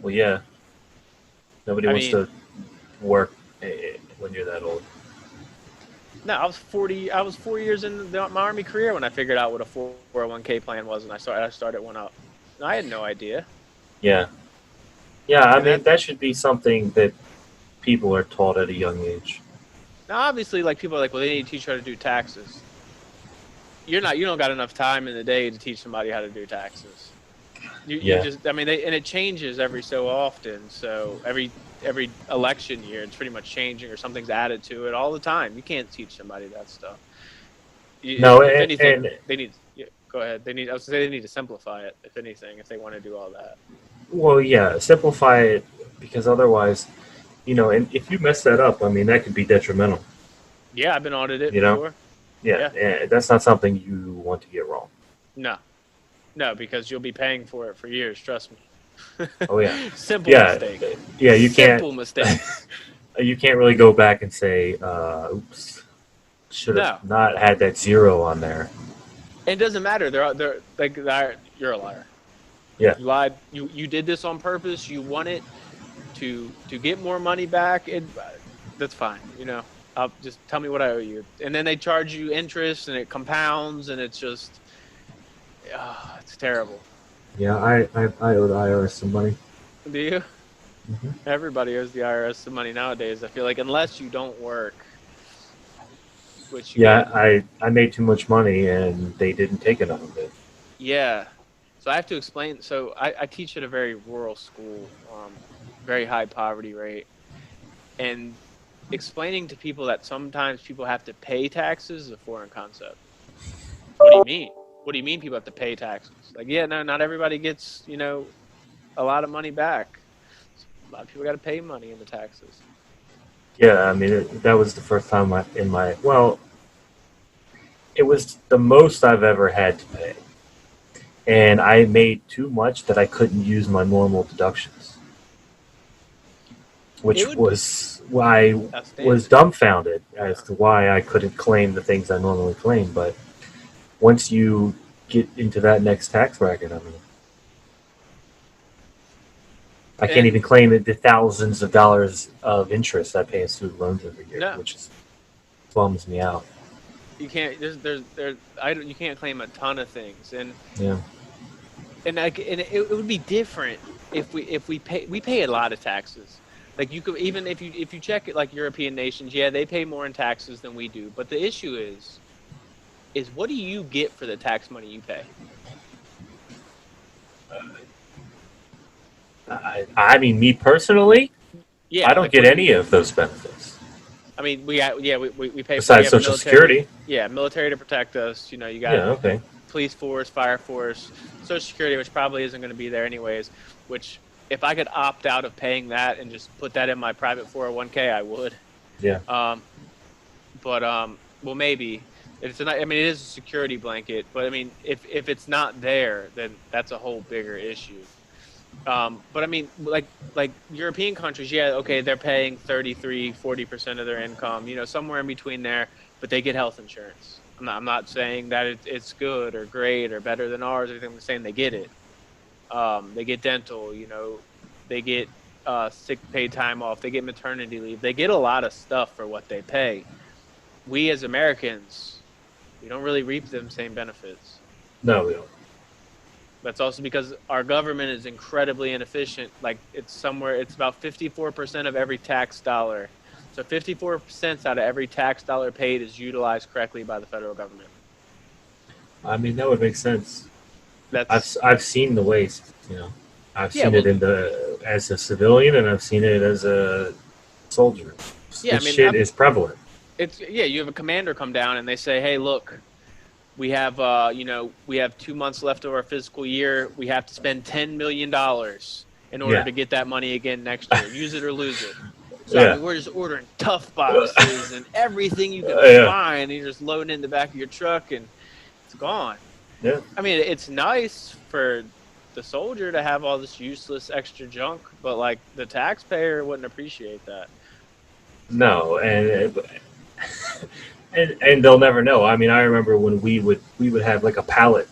B: well yeah. Nobody
A: I
B: wants
A: mean,
B: to work when you're that old.
A: no, I was 40. I was 4 years in my Army career when I figured out what a 401k plan was, and I started one up. And I had no idea.
B: Yeah, yeah. I
A: And
B: mean,
A: that
B: that should be something that people are taught at a young age.
A: now, obviously, like, people are like, well, they need to teach you how to do taxes. You don't got enough time in the day to teach somebody how to do taxes. You
B: Yeah.
A: just, I mean, and it changes every so often. So every election year, it's pretty much changing, or something's added to it all the time. You can't teach somebody that stuff.
B: No,
A: If anything,
B: and
A: they need. Yeah, go ahead. I was gonna say, they need to simplify it. If anything, if they want to do all that.
B: well, yeah, simplify it because otherwise, and if you mess that up, I mean, that could be detrimental.
A: Yeah, I've been audited
B: You know,
A: before.
B: yeah,
A: Yeah.
B: that's not something you want to get wrong.
A: No, no, because you'll be paying for it for years. Trust me.
B: Oh yeah,
A: Simple
B: yeah,
A: mistake.
B: yeah.
A: Simple mistake.
B: You can't really go back and say, "Oops, should have
A: No,
B: not had that zero on there."
A: it doesn't matter. They're like, you're a liar.
B: Yeah,
A: You lied. You did this on purpose. You want it to get more money back. That's fine. I'll just tell me what I owe you, and then they charge you interest, and it compounds, and it's just, it's terrible.
B: yeah. I owe the IRS some money.
A: Do you?
B: Hmm.
A: Everybody owes the IRS some money nowadays. I feel like, unless you don't work, which you
B: Yeah,
A: can't.
B: I made too much money and they didn't take it out of it.
A: Yeah. So I have to explain. So I teach at a very rural school, very high poverty rate, and explaining to people that sometimes people have to pay taxes is a foreign concept. What do you mean? What do you mean people have to pay taxes? Like, yeah, no, not everybody gets, a lot of money back. A lot of people got to pay money in the taxes.
B: Yeah, I mean that was the first time in my well, it was the most I've ever had to pay, and I made too much that I couldn't use my normal deductions,
A: It
B: which
A: would be
B: was why I was
A: outstanding.
B: dumbfounded as
A: Yeah.
B: to why I couldn't claim the things I normally claim. But once you get into that next tax bracket, I mean, I can't
A: And
B: even claim the thousands of dollars of interest I pay in student loans every year,
A: no,
B: which is bums me out.
A: you can't. You can't claim a ton of things,
B: Yeah.
A: and it would be different if we pay a lot of taxes. Like, you could, even if you check it, like, European nations, yeah, they pay more in taxes than we do. But the issue is what do you get for the tax money you pay?
B: I mean, me personally, I
A: Yeah,
B: don't
A: like,
B: get
A: what do you
B: any
A: get?
B: of those benefits
A: I mean, we pay for, we
B: besides
A: have
B: Social
A: military.
B: Security.
A: Yeah, military to protect us. You got
B: Yeah, okay.
A: police force, fire force, Social Security, which probably isn't going to be there anyways. Which, if I could opt out of paying that and just put that in my private 401k, I would.
B: Yeah.
A: Um, but well, maybe I mean, it is a security blanket, but I mean, if it's not there, then that's a whole bigger issue. But I mean, like European countries, yeah, okay, they're paying 33-40% of their income, somewhere in between there, but they get health insurance. I'm not saying that it's good or great or better than ours or anything. I'm saying they get it. They get dental, they get sick pay time off, they get maternity leave, they get a lot of stuff for what they pay. We as Americans, we don't really reap them same benefits.
B: No, we don't.
A: That's also because our government is incredibly inefficient. Like, it's about 54% of every tax dollar. So 54% out of every tax dollar paid is utilized correctly by the federal government.
B: I mean, that would make sense.
A: That's
B: I've seen the waste. I've
A: Yeah,
B: seen it
A: well,
B: in the as a civilian, and I've seen it as a soldier.
A: Yeah, I
B: This
A: mean,
B: shit is prevalent.
A: you have a commander come down and they say, "Hey, look, we have we have 2 months left of our fiscal year. We have to spend $10 million in order
B: Yeah,
A: to get that money again next year. Use it or lose it." So I
B: yeah,
A: mean, we're just ordering tough boxes and everything you can
B: yeah,
A: find, and you're just loading it in the back of your truck, and it's gone.
B: yeah.
A: I mean, it's nice for the soldier to have all this useless extra junk, but like the taxpayer wouldn't appreciate that.
B: No, and they'll never know. I mean, I remember when we would have like a pallet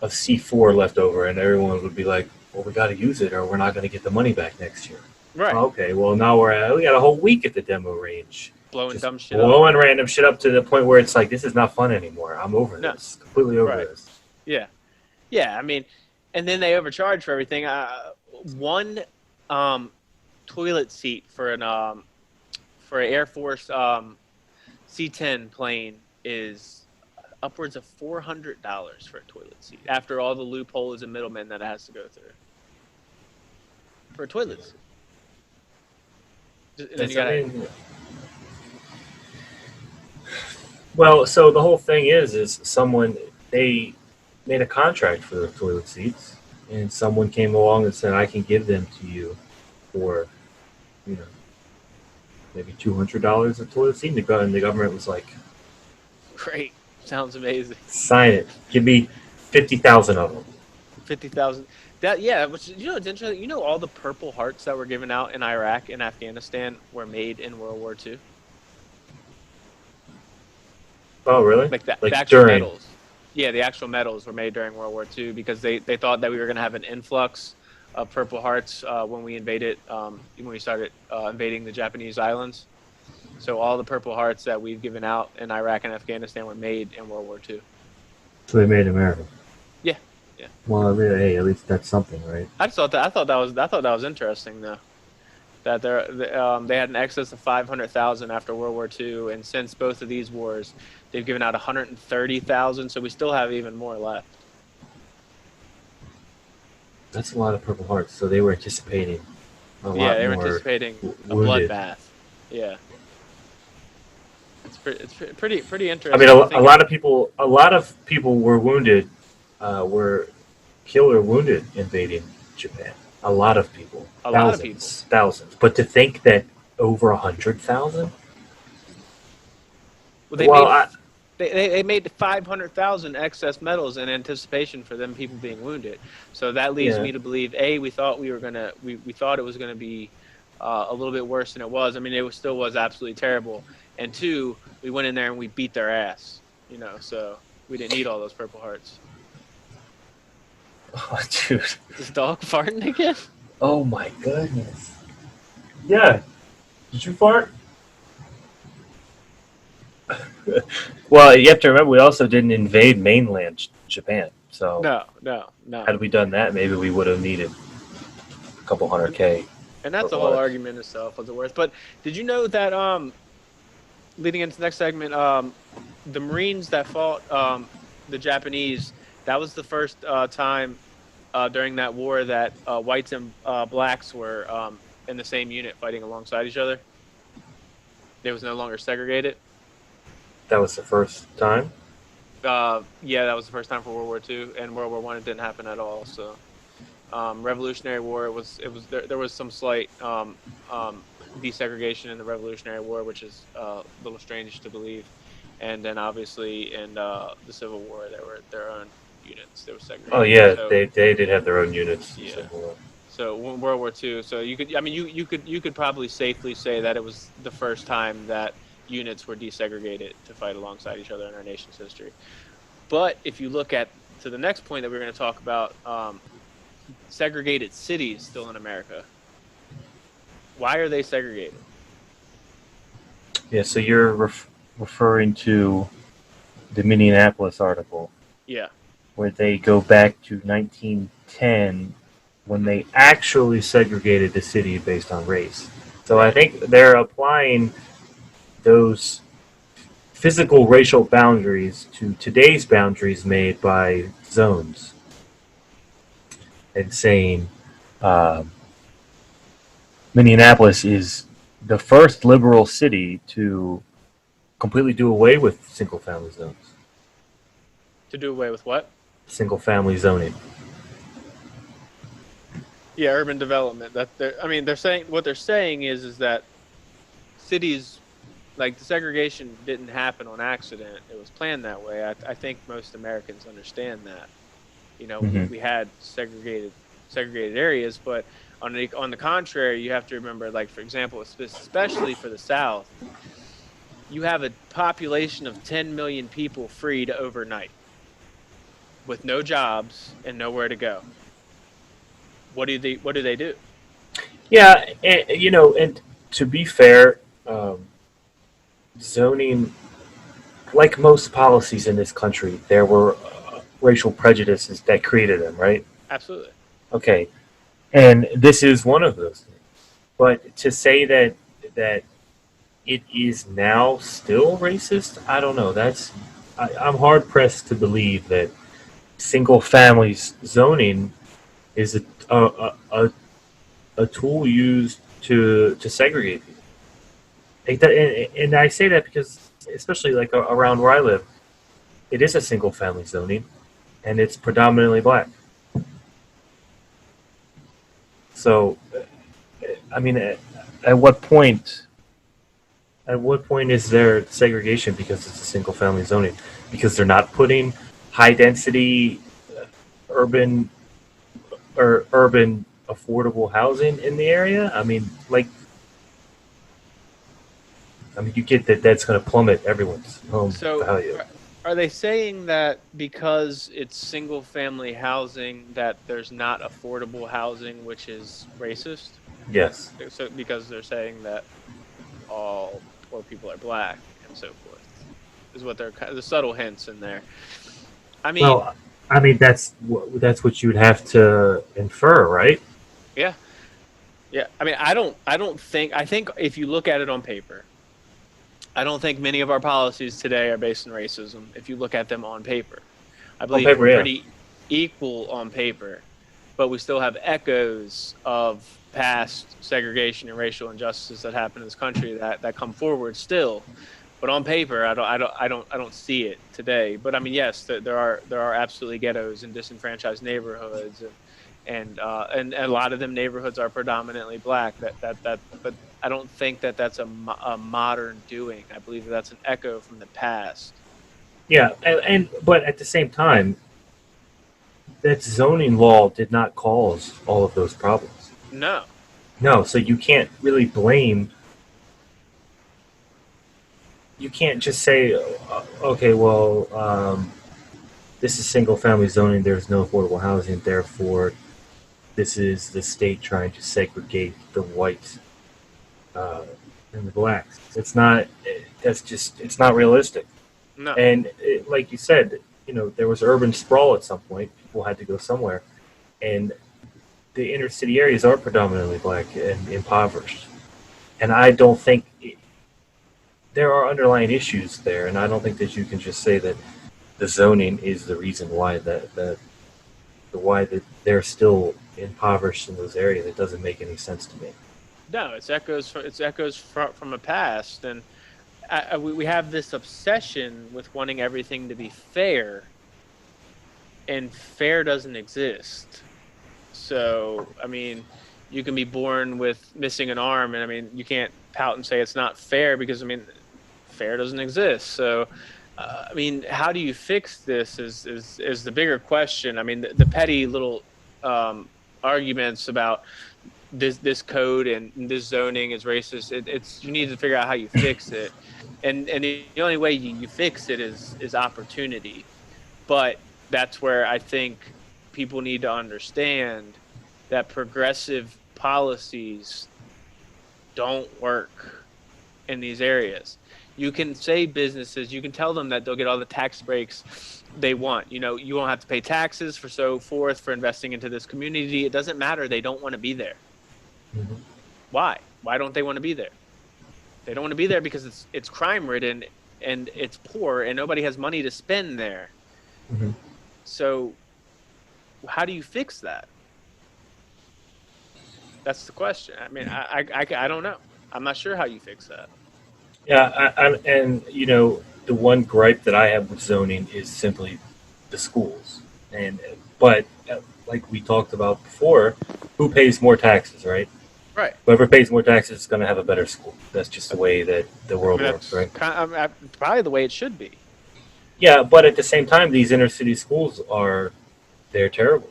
B: of C4 left over, and everyone would be like, "Well, we got to use it, or we're not going to get the money back next year."
A: Right.
B: Oh, okay, well now we got a whole week at the demo range,
A: Blowing
B: just
A: dumb shit up.
B: blowing random shit up to the point where it's like this is not fun anymore. I'm over
A: No.
B: this, completely over
A: Right.
B: this.
A: Yeah. Yeah. I mean, and then they overcharge for everything. One toilet seat for an Air Force C-10 plane is upwards of $400 for a toilet seat after all the loopholes and middlemen that it has to go through for a toilet seat. And then you gotta,
B: well, so the whole thing is someone they made a contract for the toilet seats, and someone came along and said, "I can give them to you for, you know, maybe $200 a toilet seat." And the government was like,
A: great, sounds amazing.
B: "Sign it. Give me 50,000 of them."
A: 50,000. That, yeah, which, it's interesting. You know, all the Purple Hearts that were given out in Iraq and Afghanistan were made in World War II.
B: Oh, really?
A: Like the
B: Like
A: actual
B: during?
A: medals. Yeah, the actual medals were made during World War II because they thought that we were going to have an influx of Purple Hearts when we started invading the Japanese islands. So all the Purple Hearts that we've given out in Iraq and Afghanistan were made in World War II.
B: So they made America.
A: Yeah, yeah.
B: Well, hey, at least that's something, right?
A: I thought that was interesting though. That they had an excess of 500,000 after World War II, and since both of these wars, they've given out 130,000. So we still have even more left.
B: That's a lot of Purple Hearts. So they were anticipating a lot
A: Yeah, they were
B: more
A: anticipating a
B: wounded.
A: bloodbath. Yeah, it's pretty interesting.
B: I mean, a lot of people were wounded, were killed or wounded invading Japan. A lot of people,
A: A lot of people.
B: thousands. But to think that over 100,000.
A: Well, they made 500,000 excess medals in anticipation for them people being wounded. So that leads me to believe we thought we thought it was gonna be a little bit worse than it was. I mean, it still was absolutely terrible. And two, we went in there and we beat their ass. So we didn't need all those Purple Hearts.
B: Oh, dude.
A: Is this dog farting again?
B: Oh my goodness. Yeah. Did you fart? Well, you have to remember we also didn't invade mainland Japan. So
A: No.
B: had we done that, maybe we would have needed a couple 100K.
A: And that's the whole argument itself. Was it worth? But did you know that leading into the next segment, the Marines that fought the Japanese, that was the first time during that war that whites and blacks were in the same unit fighting alongside each other. It was no longer segregated.
B: That was the first time?
A: Yeah, that was the first time for World War II, and World War I it didn't happen at all. So, Revolutionary War, there was some slight desegregation in the Revolutionary War, which is a little strange to believe. And then obviously in the Civil War, there were their own units. They were segregated.
B: Oh yeah,
A: so,
B: they did have their own units.
A: Yeah. So World War II. So you could probably safely say that it was the first time that units were desegregated to fight alongside each other in our nation's history. But if you look to the next point that we're going to talk about, segregated cities still in America. Why are they segregated?
B: Yeah, so you're referring to the Minneapolis article.
A: Yeah.
B: Where they go back to 1910 when they actually segregated the city based on race. So I think they're applying those physical racial boundaries to today's boundaries made by zones and saying Minneapolis is the first liberal city to completely do away with single family zones,
A: To do away with what?
B: single family zoning.
A: Yeah, urban development. That I mean, they're saying what they're saying is that cities like the segregation didn't happen on accident. It was planned that way. I think most Americans understand that. You know,
B: Hmm.
A: we had segregated areas, but on the contrary, you have to remember, like for example, especially for the South, you have a population of 10 million people freed overnight with no jobs and nowhere to go. What do they do?
B: Yeah, and to be fair, zoning, like most policies in this country, there were racial prejudices that created them, right?
A: Absolutely.
B: Okay, and this is one of those things. But to say that it is now still racist, I don't know. I'm hard pressed to believe that single family zoning is a tool used to segregate people. And I say that because, especially like around where I live, it is a single family zoning, and it's predominantly black. So, I mean, at what point? At what point is there segregation because it's a single family zoning? Because they're not putting high density urban or urban affordable housing in the area? I mean, you get that that's going to plummet everyone's home
A: So
B: value.
A: are they saying that because it's single family housing that there's not affordable housing, which is racist?
B: Yes.
A: So because they're saying that all poor people are black and so forth is what they're the subtle hints in there. I mean,
B: Well, I mean that's what you would have to infer, right?
A: yeah, yeah. I mean, I think if you look at it on paper, I don't think many of our policies today are based in racism. If you look at them on paper, I
B: On
A: believe
B: paper,
A: we're
B: yeah.
A: pretty equal on paper, but we still have echoes of past segregation and racial injustices that happen in this country that come forward still. But on paper, I don't see it today. But I mean, yes, there are absolutely ghettos and disenfranchised neighborhoods, and a lot of them neighborhoods are predominantly black. But I don't think that that's a modern doing. I believe that that's an echo from the past.
B: Yeah, and but at the same time, that zoning law did not cause all of those problems.
A: No,
B: No, so you can't really blame. You can't just say, okay, well, this is single family zoning. There's no affordable housing. Therefore, this is the state trying to segregate the whites uh, and the blacks. It's not. That's just. It's not realistic.
A: no.
B: And like you said, there was urban sprawl at some point. People had to go somewhere, and the inner city areas are predominantly black and impoverished. And I don't think there are underlying issues there, and I don't think that you can just say that the zoning is the reason why that they're still impoverished in those areas. It doesn't make any sense to me.
A: No, it's echoes from a past, and we have this obsession with wanting everything to be fair, and fair doesn't exist. So, I mean, you can be born with missing an arm, and I mean, you can't pout and say it's not fair because I mean, fair doesn't exist. So, I mean, how do you fix this? Is the bigger question. I mean, the petty little arguments about this code and this zoning is racist. It's you need to figure out how you fix it, and the only way you fix it is opportunity. But that's where I think people need to understand that progressive policies don't work in these areas. You can say businesses, you can tell them that they'll get all the tax breaks they want. You know, you won't have to pay taxes for so forth for investing into this community. It doesn't matter. They don't want to be there.
B: Mm-hmm.
A: Why? Why don't they want to be there? They don't want to be there because it's crime ridden and it's poor and nobody has money to spend there.
B: Mm-hmm.
A: So how do you fix that? That's the question. I mean, I don't know. I'm not sure how you fix that.
B: Yeah, and the one gripe that I have with zoning is simply the schools, and but like we talked about before, who pays more taxes, right?
A: Right.
B: Whoever pays more taxes is going to have a better school. That's just the way that the
A: I
B: world
A: mean,
B: works,
A: that's
B: right?
A: probably the way it should be.
B: Yeah, but at the same time, these inner city schools they're terrible,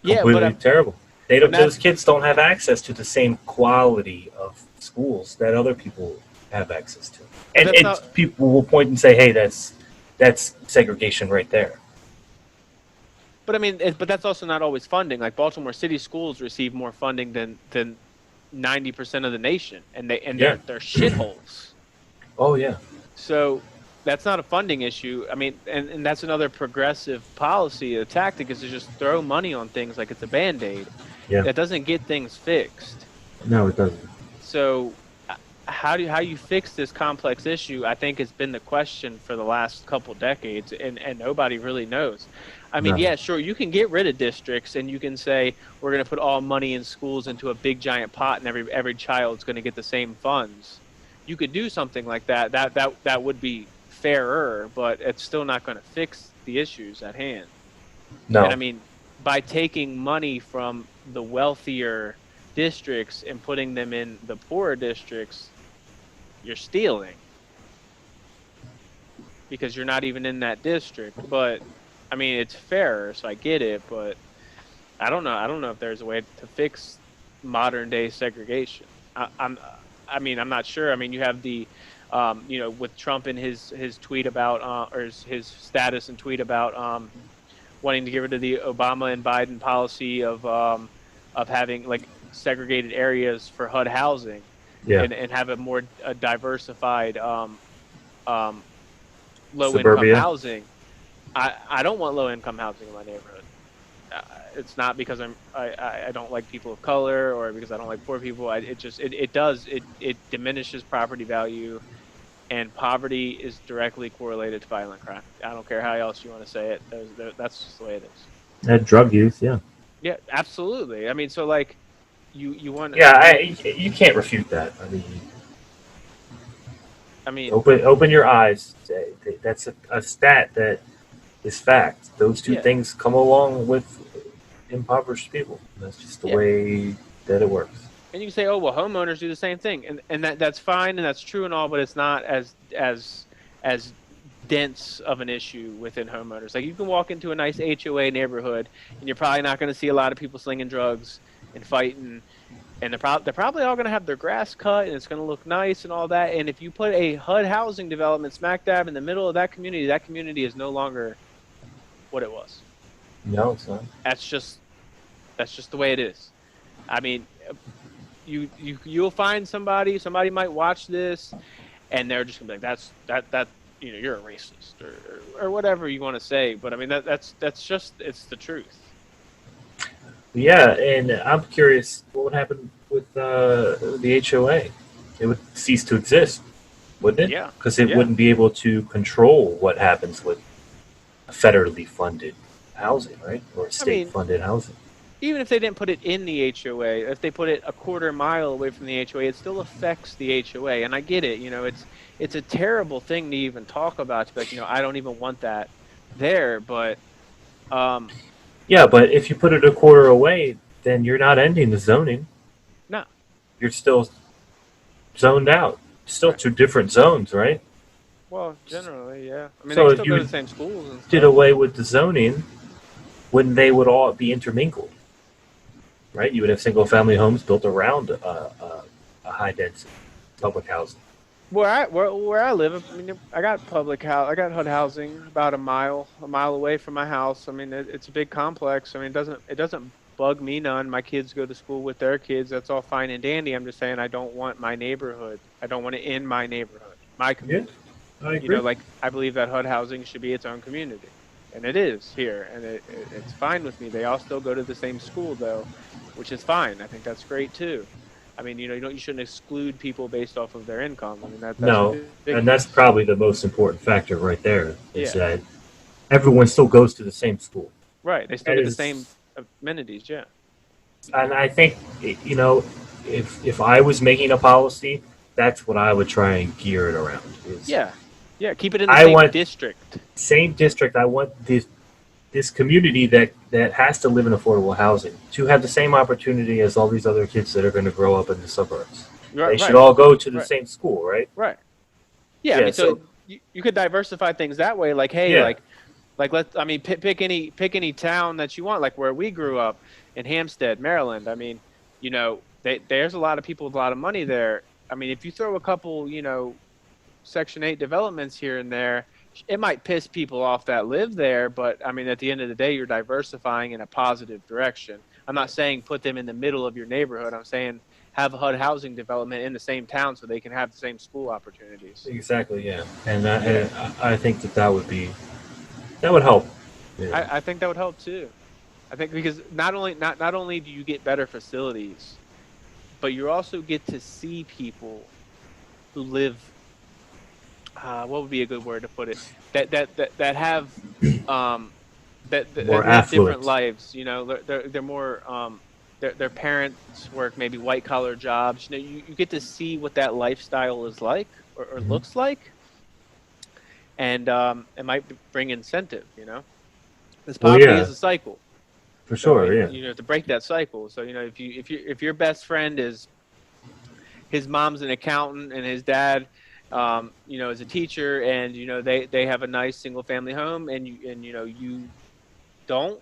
A: Yeah, but
B: completely terrible. They
A: but
B: don't;
A: not
B: those kids don't have access to the same quality of schools that other people have access to.
A: but
B: And
A: that's not.
B: people will point and say, "Hey, that's segregation right there."
A: But I mean, but that's also not always funding. Like Baltimore City schools receive more funding than 90% of the nation, and
B: Yeah.
A: they're shitholes.
B: Oh yeah.
A: So that's not a funding issue. I mean, and that's another progressive policy. A tactic is to just throw money on things like it's a band-aid.
B: Yeah.
A: That doesn't get things fixed.
B: No, it doesn't.
A: So how you fix this complex issue, I think, has been the question for the last couple decades, and nobody really knows. I mean,
B: No.
A: yeah, sure, you can get rid of districts, and you can say we're going to put all money in schools into a big giant pot, and every child's going to get the same funds. You could do something like that. That would be fairer, but it's still not going to fix the issues at hand. And I
B: No.
A: mean, by taking money from the wealthier districts and putting them in the poorer districts, you're stealing because you're not even in that district. But I mean, it's fairer, so I get it. But I don't know. I don't know if there's a way to fix modern day segregation. I mean, I'm not sure. I mean, you have the, with Trump and his tweet about, or his status and tweet about wanting to get rid of the Obama and Biden policy of having like segregated areas for HUD housing,
B: Yeah.
A: and have a more diversified um, low income
B: Suburbia.
A: housing. I don't want low income housing in my neighborhood. It's not because I don't like people of color or because I don't like poor people. It diminishes property value, and poverty is directly correlated to violent crime. I don't care how else you want to say it. That's just the way it is.
B: Drug use. Yeah.
A: Yeah, absolutely. I mean, so like you want.
B: Yeah. You can't refute that. I mean,
A: I mean,
B: open your eyes. That's a stat that is fact. Those two
A: yeah,
B: things come along with impoverished people. That's just the
A: yeah.
B: way that it works.
A: And you can say, oh well, homeowners do the same thing, and that's fine and that's true and all, but it's not as dense of an issue within homeowners. Like you can walk into a nice HOA neighborhood, and you're probably not going to see a lot of people slinging drugs and fighting, and they're probably all going to have their grass cut, and it's going to look nice and all that. And if you put a HUD housing development smack dab in the middle of that community is no longer what it was.
B: No, it's not.
A: That's just the way it is. I mean, you'll find somebody might watch this, and they're just gonna be like, that you're a racist or whatever you want to say. But I mean that's just it's the truth.
B: Yeah, and I'm curious what would happen with the HOA. It would cease to exist, wouldn't it?
A: Yeah,
B: Because it
A: yeah.
B: wouldn't be able to control what happens with federally funded housing, right? Or
A: I mean,
B: state-funded housing.
A: even if they didn't put it in the HOA, if they put it a quarter mile away from the HOA, it still affects the HOA. And I get it. It's a terrible thing to even talk about. To be like, I don't even want that there. But um,
B: Yeah, but if you put it a quarter away, then you're not ending the zoning.
A: no,
B: You're still zoned out. Still
A: right.
B: two different zones, right?
A: Well, generally, yeah. I mean, they
B: So
A: can
B: if
A: still go to
B: you
A: the same schools and
B: did
A: stuff.
B: away with the zoning, wouldn't they would all be intermingled, right? You would have single-family homes built around a high-density public housing.
A: Where I live, I mean, I got public house. I got HUD housing about a mile away from my house. I mean, it's a big complex. I mean, it doesn't bug me none. My kids go to school with their kids. That's all fine and dandy. I'm just saying I don't want my neighborhood. I don't want it in my neighborhood, my
B: Yeah,
A: community.
B: I agree.
A: Like I believe that HUD housing should be its own community, and it is here, and it's fine with me. They all still go to the same school though, which is fine. I think that's great too. I mean, you shouldn't exclude people based off of their income. I mean, that's
B: No, and that's
A: ridiculous.
B: probably the most important factor right there is
A: Yeah,
B: that everyone still goes to the same school.
A: right. They still
B: That
A: get the same
B: is,
A: amenities. Yeah,
B: And I think, you know, if I was making a policy, that's what I would try and gear it around. Is
A: Yeah, yeah. Keep it in the
B: I
A: same
B: want
A: district.
B: same district. I want this community that has to live in affordable housing to have the same opportunity as all these other kids that are going to grow up in the suburbs.
A: Right,
B: They should
A: right,
B: all go to the
A: right,
B: same school, right?
A: right. Yeah, I
B: Yeah.
A: mean, so
B: So
A: you could diversify things that way. Like, hey,
B: yeah.
A: like let I mean, pick any town that you want. Like where we grew up in Hampstead, Maryland. I mean, there's a lot of people with a lot of money there. I mean, if you throw a couple, Section 8 developments here and there, it might piss people off that live there, but I mean, at the end of the day, you're diversifying in a positive direction. I'm not saying put them in the middle of your neighborhood. I'm saying have a HUD housing development in the same town so they can have the same school opportunities.
B: Exactly. Yeah. And
A: Yeah,
B: I think that would help. Yeah.
A: I think that would help too. I think because not only do you get better facilities, but you also get to see people who live. What would be a good word to put it? That have um,
B: More
A: that live different
B: affluent.
A: lives. They're more their parents work maybe white collar jobs. You get to see what that lifestyle is like or
B: Hmm.
A: looks like, and it might bring incentive. Because
B: Well,
A: poverty is
B: yeah,
A: a cycle.
B: for
A: So
B: sure. Yeah.
A: to break that cycle. So if your best friend is his mom's an accountant and his dad is a teacher, and they have a nice single family home, and you don't,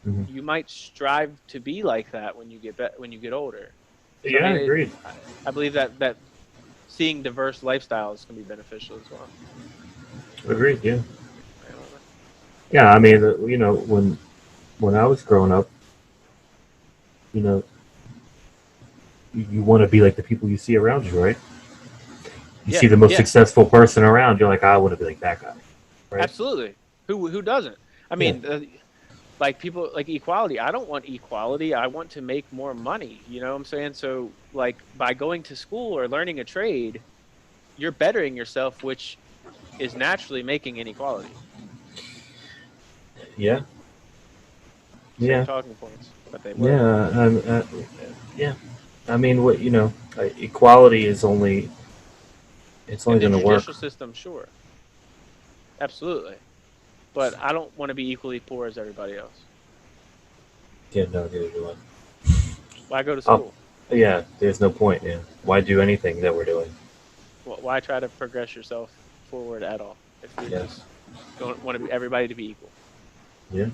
B: Hmm.
A: you might strive to be like that when you get older. So I
B: Yeah,
A: mean,
B: agreed.
A: I believe that seeing diverse lifestyles can be beneficial as well.
B: Agreed. Yeah.
A: I don't know.
B: Yeah. I mean, when I was growing up, you know, you want to be like the people you see around you, right? You
A: Yeah,
B: see the most
A: yeah,
B: successful person around, you're like, I want to be like that guy, right?
A: absolutely. Who doesn't? I
B: Yeah.
A: mean, like people like equality. I don't want equality. I want to make more money. You know what I'm saying? So like by going to school or learning a trade, you're bettering yourself, which is naturally making inequality.
B: Yeah.
A: Same
B: Yeah.
A: talking points, but they work.
B: Yeah. Yeah. I mean, what equality is only it's
A: In
B: only
A: the
B: going to
A: judicial
B: work.
A: system, sure, absolutely. But I don't want to be equally poor as everybody else.
B: Yeah. No, neither do I.
A: Why go to
B: Oh,
A: school?
B: yeah. There's no point. Yeah. Why do anything that we're doing?
A: Why try to progress yourself forward at all if you're
B: Yeah.
A: just don't want everybody to be equal?
B: Yeah.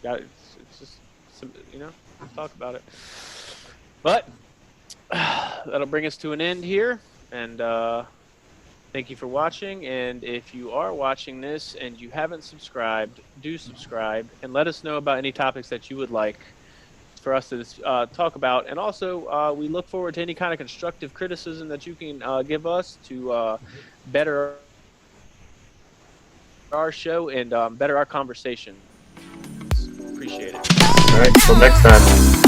A: It's just talk about it. But that'll bring us to an end here, and thank you for watching. And if you are watching this and you haven't subscribed, do subscribe and let us know about any topics that you would like for us to talk about. And also, we look forward to any kind of constructive criticism that you can give us to better our show and better our conversations. Appreciate it.
B: All right. Till next time.